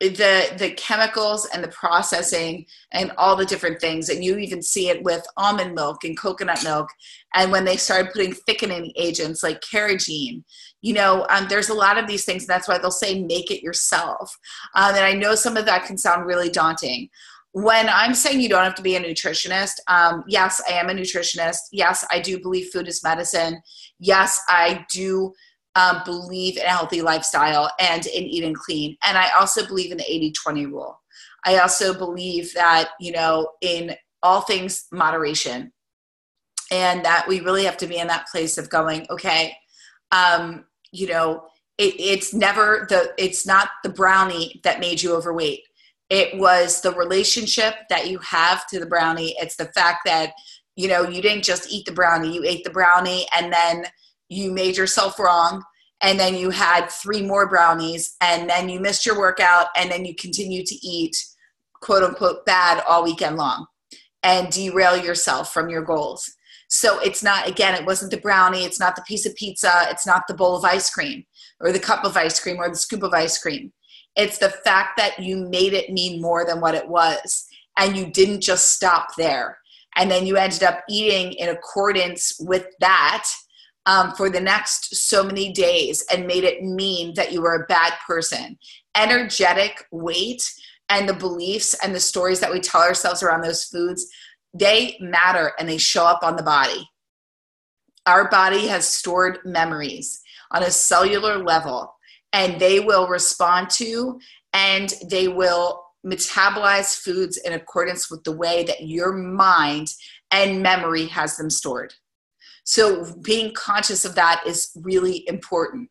Speaker 1: the chemicals and the processing and all the different things, and you even see it with almond milk and coconut milk. And when they started putting thickening agents like carrageen, you know, there's a lot of these things. And that's why they'll say, make it yourself. And I know some of that can sound really daunting. When I'm saying you don't have to be a nutritionist, yes, I am a nutritionist. Yes, I do believe food is medicine. Yes, I do believe in a healthy lifestyle and in eating clean. And I also believe in the 80-20 rule. I also believe that, you know, in all things moderation, and that we really have to be in that place of going, okay, you know, it's not the brownie that made you overweight. It was the relationship that you have to the brownie. It's the fact that, you know, you didn't just eat the brownie, you ate the brownie and then you made yourself wrong, and then you had 3 more brownies, and then you missed your workout, and then you continue to eat quote unquote bad all weekend long and derail yourself from your goals. So it's not, again, it wasn't the brownie, it's not the piece of pizza, it's not the bowl of ice cream or the cup of ice cream or the scoop of ice cream. It's the fact that you made it mean more than what it was, and you didn't just stop there. And then you ended up eating in accordance with that for the next so many days, and made it mean that you were a bad person. Energetic weight and the beliefs and the stories that we tell ourselves around those foods, they matter, and they show up on the body. Our body has stored memories on a cellular level, and they will respond to, and they will metabolize foods in accordance with the way that your mind and memory has them stored. So being conscious of that is really important.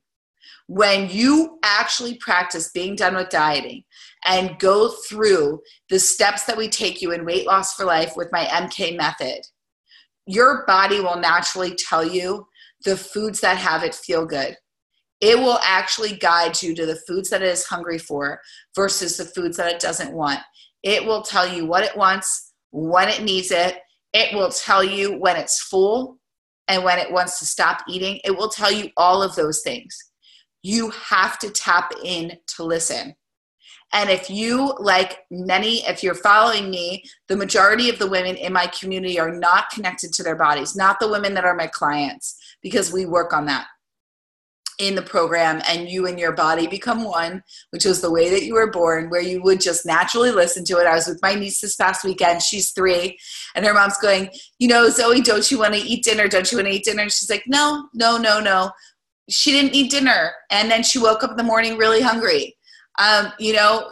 Speaker 1: When you actually practice being done with dieting and go through the steps that we take you in Weight Loss for Life with my MK method, your body will naturally tell you the foods that have it feel good. It will actually guide you to the foods that it is hungry for versus the foods that it doesn't want. It will tell you what it wants, when it needs it. It will tell you when it's full, and when it wants to stop eating, it will tell you all of those things. You have to tap in to listen. And if you, like many, if you're following me, the majority of the women in my community are not connected to their bodies, not the women that are my clients, because we work on that in the program, and you and your body become one, which was the way that you were born, where you would just naturally listen to it. I was with my niece this past weekend. She's 3, and her mom's going, Zoe, don't you want to eat dinner? Don't you want to eat dinner? And she's like, no. She didn't eat dinner. And then she woke up in the morning really hungry.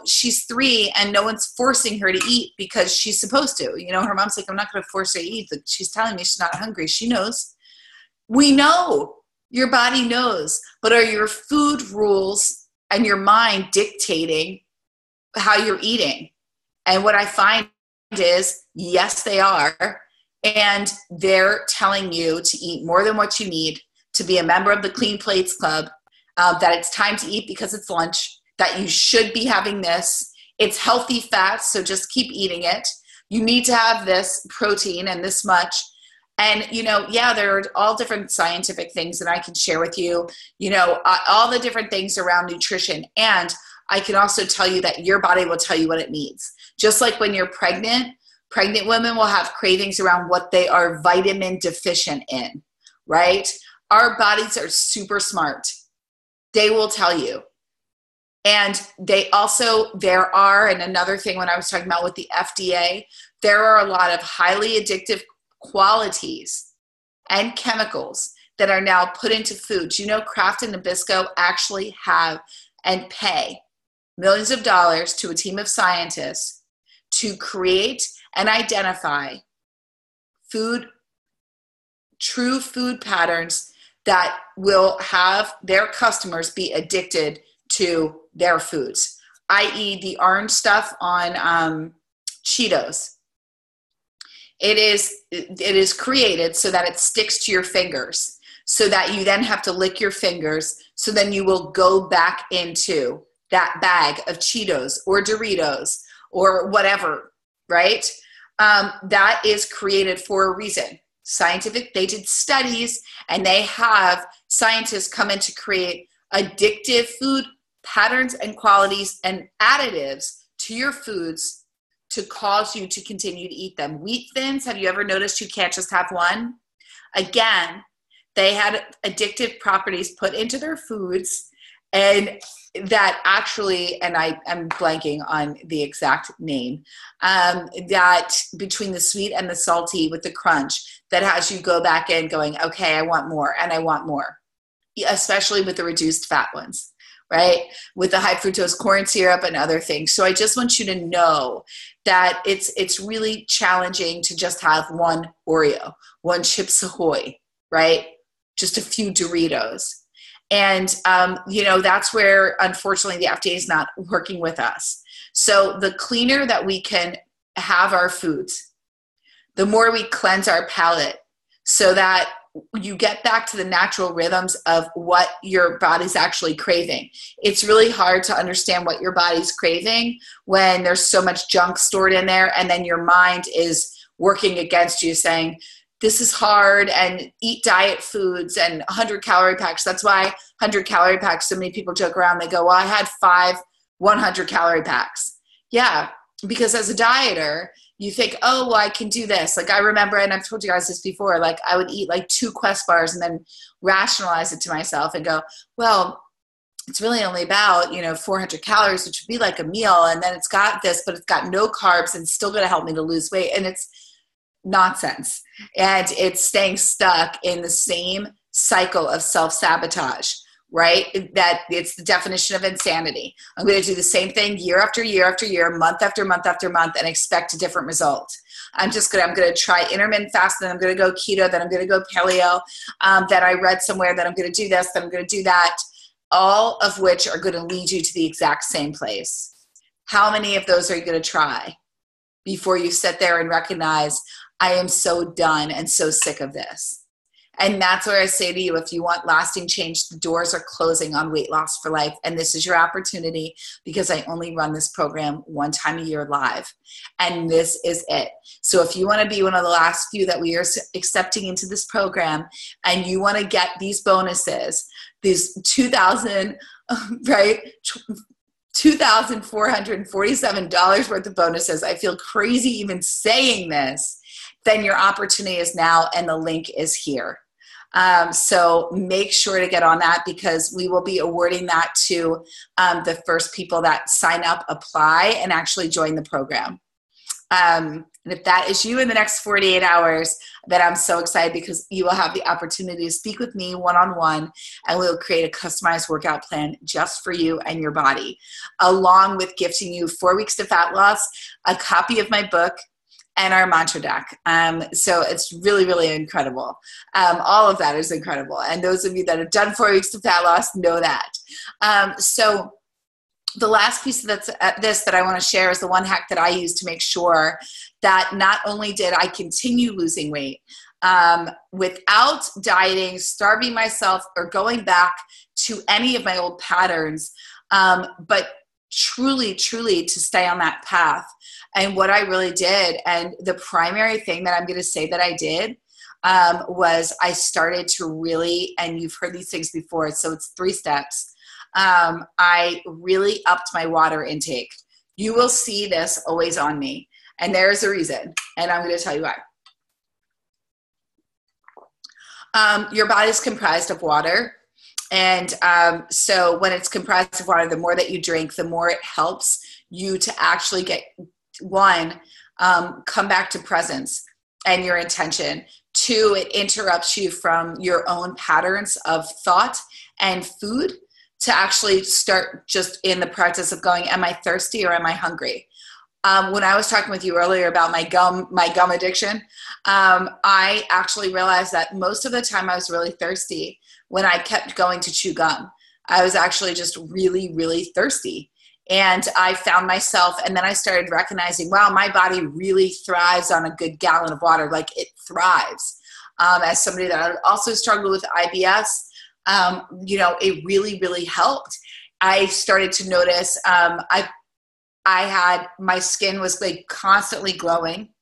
Speaker 1: She's 3 and no one's forcing her to eat because she's supposed to. Her mom's like, I'm not going to force her to eat. But she's telling me she's not hungry. She knows. We know. Your body knows. But are your food rules and your mind dictating how you're eating? And what I find is, yes, they are. And they're telling you to eat more than what you need, to be a member of the Clean Plates Club, that it's time to eat because it's lunch, that you should be having this. It's healthy fats, so just keep eating it. You need to have this protein and this much. And, there are all different scientific things that I can share with you, all the different things around nutrition. And I can also tell you that your body will tell you what it needs. Just like when you're pregnant women will have cravings around what they are vitamin deficient in, right? Our bodies are super smart. They will tell you. And and another thing when I was talking about with the FDA, there are a lot of highly addictive qualities and chemicals that are now put into foods. Kraft and Nabisco actually have and pay millions of dollars to a team of scientists to create and identify true food patterns that will have their customers be addicted to their foods, i.e. the orange stuff on Cheetos. It is created so that it sticks to your fingers, so that you then have to lick your fingers, so then you will go back into that bag of Cheetos or Doritos or whatever, right? That is created for a reason. They did studies, and they have scientists come in to create addictive food patterns and qualities and additives to your foods to cause you to continue to eat them. Wheat Thins, have you ever noticed you can't just have one? Again, they had addictive properties put into their foods, and that actually, and I'm blanking on the exact name, that between the sweet and the salty with the crunch, that has you go back in going, okay, I want more and I want more, especially with the reduced fat ones, right? With the high fructose corn syrup and other things. So I just want you to know that it's really challenging to just have one Oreo, one Chips Ahoy, right? Just a few Doritos. And, that's where, unfortunately, the FDA is not working with us. So the cleaner that we can have our foods, the more we cleanse our palate, so that you get back to the natural rhythms of what your body's actually craving. It's really hard to understand what your body's craving when there's so much junk stored in there, and then your mind is working against you saying, this is hard, and eat diet foods and 100-calorie packs. That's why 100-calorie packs, so many people joke around. They go, well, I had 5 100-calorie packs. Yeah, because as a dieter, you think, oh, well, I can do this. Like I remember, and I've told you guys this before, like I would eat like 2 Quest bars and then rationalize it to myself and go, well, it's really only about, 400 calories, which would be like a meal. And then it's got this, but it's got no carbs and it's still going to help me to lose weight. And it's nonsense. And it's staying stuck in the same cycle of self-sabotage, right? That it's the definition of insanity. I'm going to do the same thing year after year after year, month after month after month, and expect a different result. I'm going to try intermittent fast, then I'm going to go keto, then I'm going to go paleo, then I read somewhere that I'm going to do this, then I'm going to do that, all of which are going to lead you to the exact same place. How many of those are you going to try before you sit there and recognize, I am so done and so sick of this? And that's where I say to you, if you want lasting change, the doors are closing on Weight Loss for Life. And this is your opportunity, because I only run this program one time a year live. And this is it. So if you want to be one of the last few that we are accepting into this program, and you want to get these bonuses, these 2,000, right? $2,447 worth of bonuses. I feel crazy even saying this. Then your opportunity is now, and the link is here. So make sure to get on that, because we will be awarding that to the first people that sign up, apply, and actually join the program. And if that is you in the next 48 hours, then I'm so excited, because you will have the opportunity to speak with me one-on-one, and we'll create a customized workout plan just for you and your body, along with gifting you 4 weeks to fat loss, a copy of my book, and our mantra deck. So it's really, really incredible. All of that is incredible. And those of you that have done 4 weeks to fat loss know that. So the last piece of this that I want to share is the one hack that I use to make sure that not only did I continue losing weight without dieting, starving myself, or going back to any of my old patterns, but truly, truly to stay on that path. And what I really did, and the primary thing that I'm going to say that I did, was I started to really, and you've heard these things before, so it's 3 steps. I really upped my water intake. You will see this always on me, and there's a reason, and I'm going to tell you why. Your body is comprised of water. And so when it's comprised of water, the more that you drink, the more it helps you to actually get, come back to presence and your intention. 2, it interrupts you from your own patterns of thought and food to actually start just in the practice of going, am I thirsty or am I hungry? When I was talking with you earlier about my gum addiction, I actually realized that most of the time I was really thirsty when I kept going to chew gum. I was actually just really, really thirsty. And I found myself, and then I started recognizing, wow, my body really thrives on a good gallon of water. Like, it thrives. As somebody that also struggled with IBS, it really, really helped. I started to notice, my skin was like constantly glowing.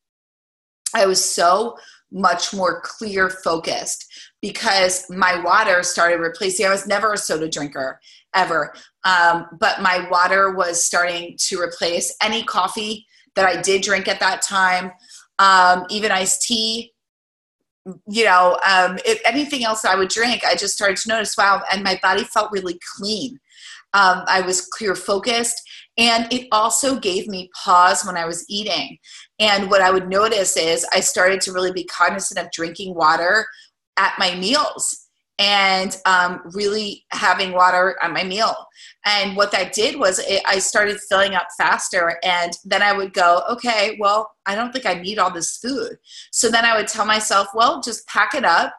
Speaker 1: I was so much more clear focused because my water started replacing. I was never a soda drinker ever. But my water was starting to replace any coffee that I did drink at that time. Even iced tea, anything else I would drink, I just started to notice, wow. And my body felt really clean. I was clear focused, and it also gave me pause when I was eating. And what I would notice is I started to really be cognizant of drinking water at my meals and really having water at my meal. And what that did was I started filling up faster. And then I would go, okay, well, I don't think I need all this food. So then I would tell myself, well, just pack it up.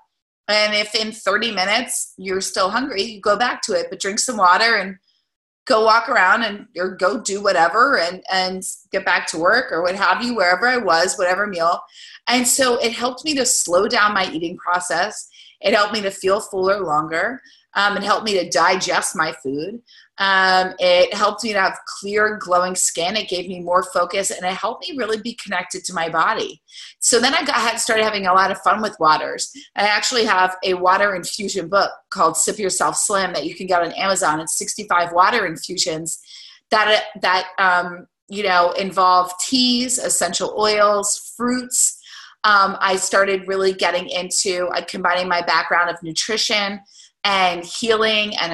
Speaker 1: And if in 30 minutes you're still hungry, you go back to it, but drink some water and go walk around or go do whatever and get back to work or what have you, wherever I was, whatever meal. And so it helped me to slow down my eating process. It helped me to feel fuller longer. It helped me to digest my food. It helped me to have clear, glowing skin. It gave me more focus, and it helped me really be connected to my body. So then I started having a lot of fun with waters. I actually have a water infusion book called Sip Yourself Slim that you can get on Amazon. It's 65 water infusions that involve teas, essential oils, fruits. I started really getting into combining my background of nutrition and healing and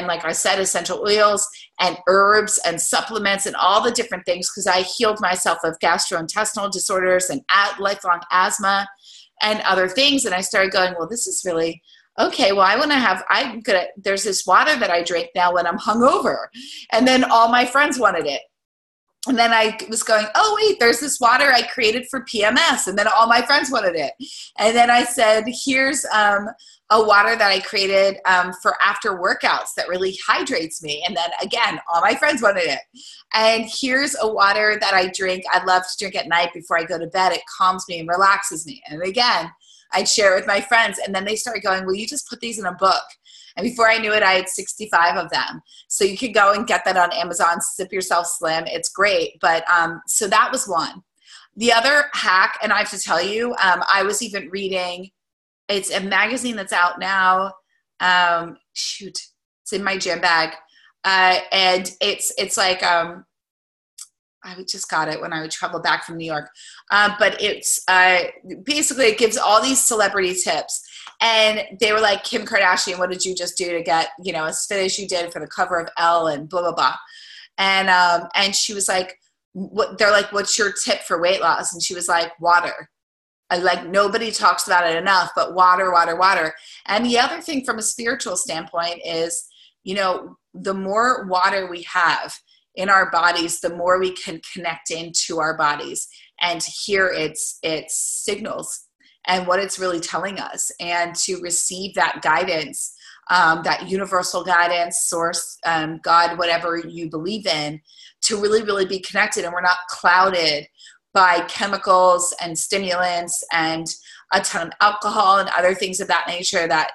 Speaker 1: like I said, essential oils and herbs and supplements and all the different things, because I healed myself of gastrointestinal disorders and lifelong asthma and other things. And I started going, well, this is really okay. Well, there's this water that I drink now when I'm hungover. And then all my friends wanted it. And then I was going, oh, wait, there's this water I created for PMS. And then all my friends wanted it. And then I said, here's a water that I created for after workouts that really hydrates me. And then again, all my friends wanted it. And here's a water that I drink. I love to drink at night before I go to bed. It calms me and relaxes me. And again, I'd share it with my friends. And then they started going, well, you just put these in a book. And before I knew it, I had 65 of them. So you could go and get that on Amazon, Sip Yourself Slim. It's great. But so that was one. The other hack, and I have to tell you, I was even reading, it's a magazine that's out now. It's in my gym bag. And it's like, I just got it when I would travel back from New York. But it's basically it gives all these celebrity tips. And they were like, Kim Kardashian, what did you just do to get, as fit as you did for the cover of Elle and blah, blah, blah. And she was like, they're like, what's your tip for weight loss? And she was like, water. Like nobody talks about it enough, but water, water, water. And the other thing from a spiritual standpoint is, the more water we have in our bodies, the more we can connect into our bodies and hear its signals and what it's really telling us, and to receive that guidance, that universal guidance, source, God, whatever you believe in, to really, really be connected. And we're not clouded by chemicals and stimulants and a ton of alcohol and other things of that nature that,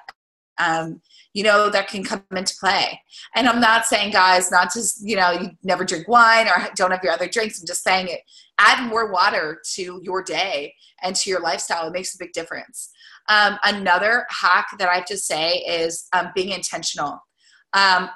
Speaker 1: that can come into play. And I'm not saying, guys, not to, you never drink wine or don't have your other drinks. I'm just saying it. Add more water to your day and to your lifestyle. It makes a big difference. Another hack that I have to say is being intentional. I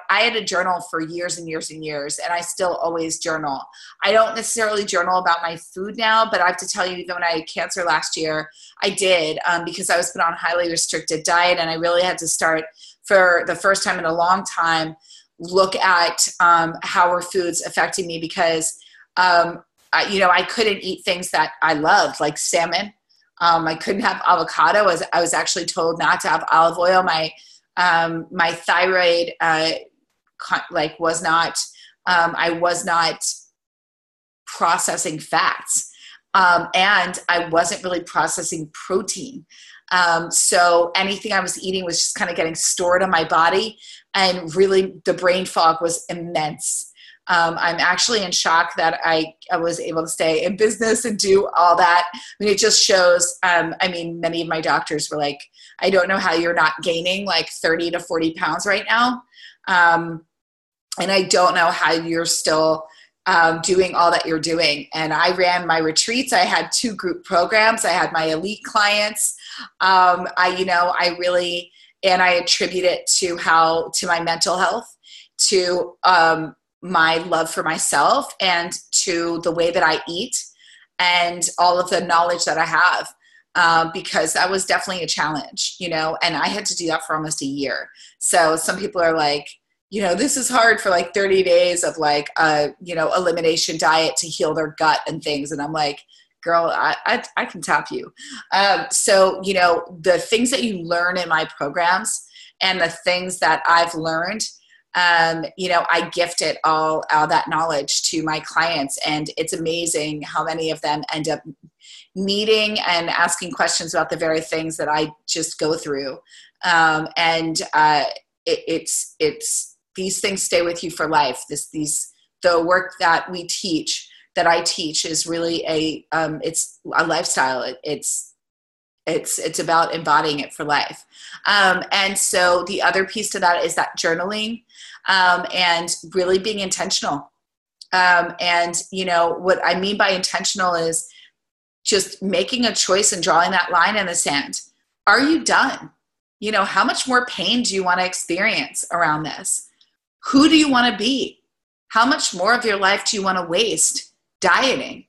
Speaker 1: had a journal for years and years and years, and I still always journal. I don't necessarily journal about my food now, but I have to tell you, even when I had cancer last year, I did, because I was put on a highly restricted diet, and I really had to start, for the first time in a long time, look at how were foods affecting me, because I couldn't eat things that I loved, like salmon. I couldn't have avocado. I was actually told not to have olive oil. My thyroid, was not, I was not processing fats. And I wasn't really processing protein. So anything I was eating was just kind of getting stored in my body, and really the brain fog was immense. I'm actually in shock that I was able to stay in business and do all that. I mean, it just shows, many of my doctors were like, I don't know how you're not gaining like 30 to 40 pounds right now. And I don't know how you're still doing all that you're doing. And I ran my retreats. I had 2 group programs. I had my elite clients. I really, and I attribute it to my mental health, to my love for myself, and to the way that I eat, and all of the knowledge that I have, because that was definitely a challenge, and I had to do that for almost a year. So some people are like, this is hard for like 30 days of like, elimination diet to heal their gut and things. And I'm like, girl, I can top you. So, the things that you learn in my programs and the things that I've learned, I gifted all that knowledge to my clients, and it's amazing how many of them end up needing and asking questions about the very things that I just go through. It's these things stay with you for life. The work that I teach is really it's a lifestyle. It's about embodying it for life. And so the other piece to that is that journaling, and really being intentional. What I mean by intentional is just making a choice and drawing that line in the sand. Are you done? How much more pain do you want to experience around this? Who do you want to be? How much more of your life do you want to waste dieting?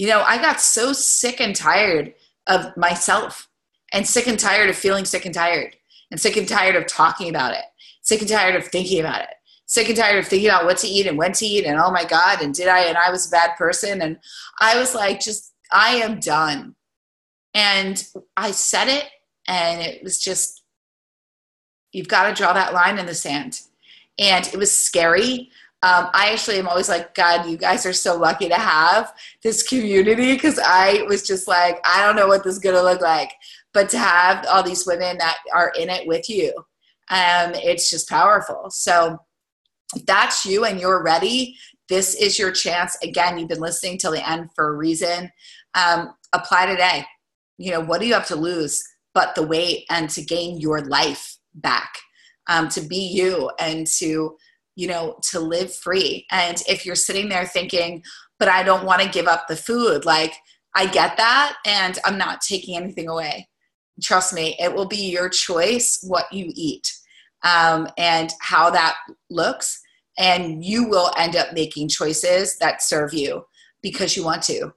Speaker 1: I got so sick and tired of myself, and sick and tired of feeling sick and tired, and sick and tired of talking about it, sick and tired of thinking about it, sick and tired of thinking about what to eat and when to eat, and oh my God, and I was a bad person. And I was like, I am done. And I said it, and it was just, you've got to draw that line in the sand. And it was scary. I actually am always like, God, you guys are so lucky to have this community, because I was just like, I don't know what this is going to look like. But to have all these women that are in it with you, it's just powerful. So if that's you and you're ready, this is your chance. Again, you've been listening till the end for a reason. Apply today. what do you have to lose but the weight, and to gain your life back, to be you, and to live free. And if you're sitting there thinking, but I don't want to give up the food, like, I get that, and I'm not taking anything away. Trust me, it will be your choice what you eat, and how that looks. And you will end up making choices that serve you because you want to,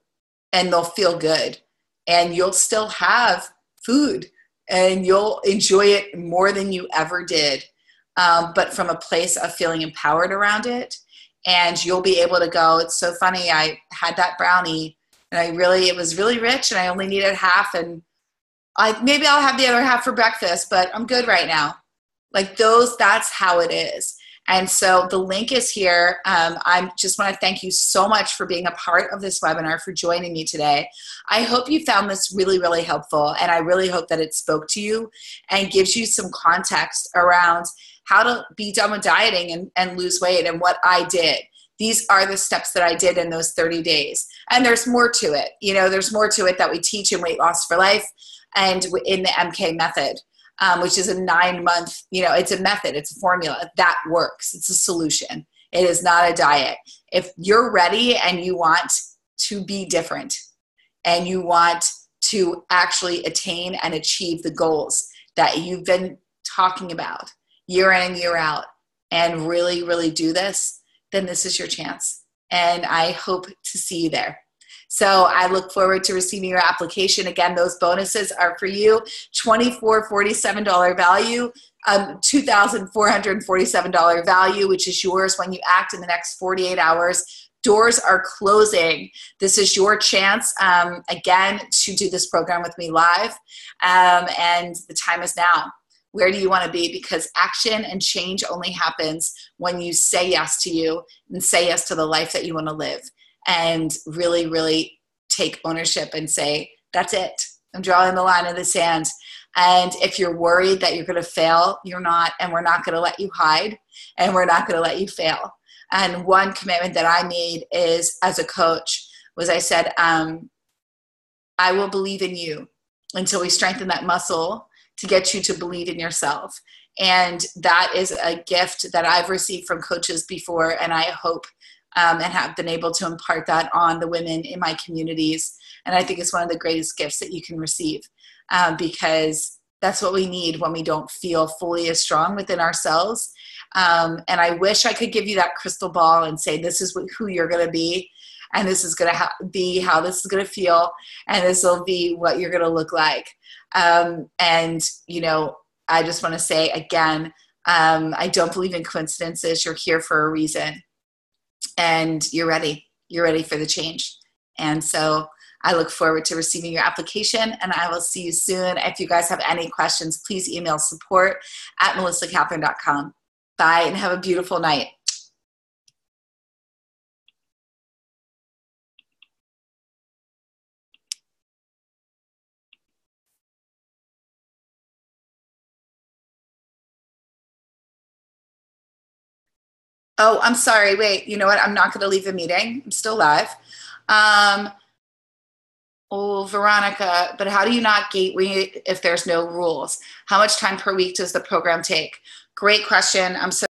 Speaker 1: and they'll feel good, and you'll still have food, and you'll enjoy it more than you ever did. But from a place of feeling empowered around it. And you'll be able to go, it's so funny, I had that brownie and it was really rich, and I only needed half, and maybe I'll have the other half for breakfast, but I'm good right now. Like that's how it is. And so the link is here. I just want to thank you so much for being a part of this webinar, for joining me today. I hope you found this really, really helpful, and I really hope that it spoke to you and gives you some context around how to be done with dieting and lose weight, and what I did. These are the steps that I did in those 30 days. And there's more to it. There's more to it that we teach in Weight Loss for Life and in the MK method. Which is a 9-month, it's a method, it's a formula that works. It's a solution. It is not a diet. If you're ready and you want to be different, and you want to actually attain and achieve the goals that you've been talking about year in and year out, and really, really do this, then this is your chance. And I hope to see you there. So I look forward to receiving your application. Again, those bonuses are for you. $2,447 value, $2,447 value, which is yours when you act in the next 48 hours. Doors are closing. This is your chance, again, to do this program with me live. And the time is now. Where do you want to be? Because action and change only happens when you say yes to you and say yes to the life that you want to live. And really, really take ownership and say, that's it. I'm drawing the line in the sand. And if you're worried that you're going to fail, you're not. And we're not going to let you hide. And we're not going to let you fail. And one commitment that I made is, as a coach, was I said, I will believe in you until we strengthen that muscle to get you to believe in yourself. And that is a gift that I've received from coaches before. And I hope and have been able to impart that on the women in my communities. And I think it's one of the greatest gifts that you can receive, because that's what we need when we don't feel fully as strong within ourselves. And I wish I could give you that crystal ball and say, this is who you're going to be, and this is going to be how this is going to feel, and this will be what you're going to look like. And, I just want to say again, I don't believe in coincidences. You're here for a reason. And you're ready. You're ready for the change. And so I look forward to receiving your application, and I will see you soon. If you guys have any questions, please email support@melissacatherine.com. Bye, and have a beautiful night. Oh, I'm sorry. Wait, you know what? I'm not going to leave the meeting. I'm still live. Oh, Veronica, but how do you not gate weight if there's no rules? How much time per week does the program take? Great question. I'm so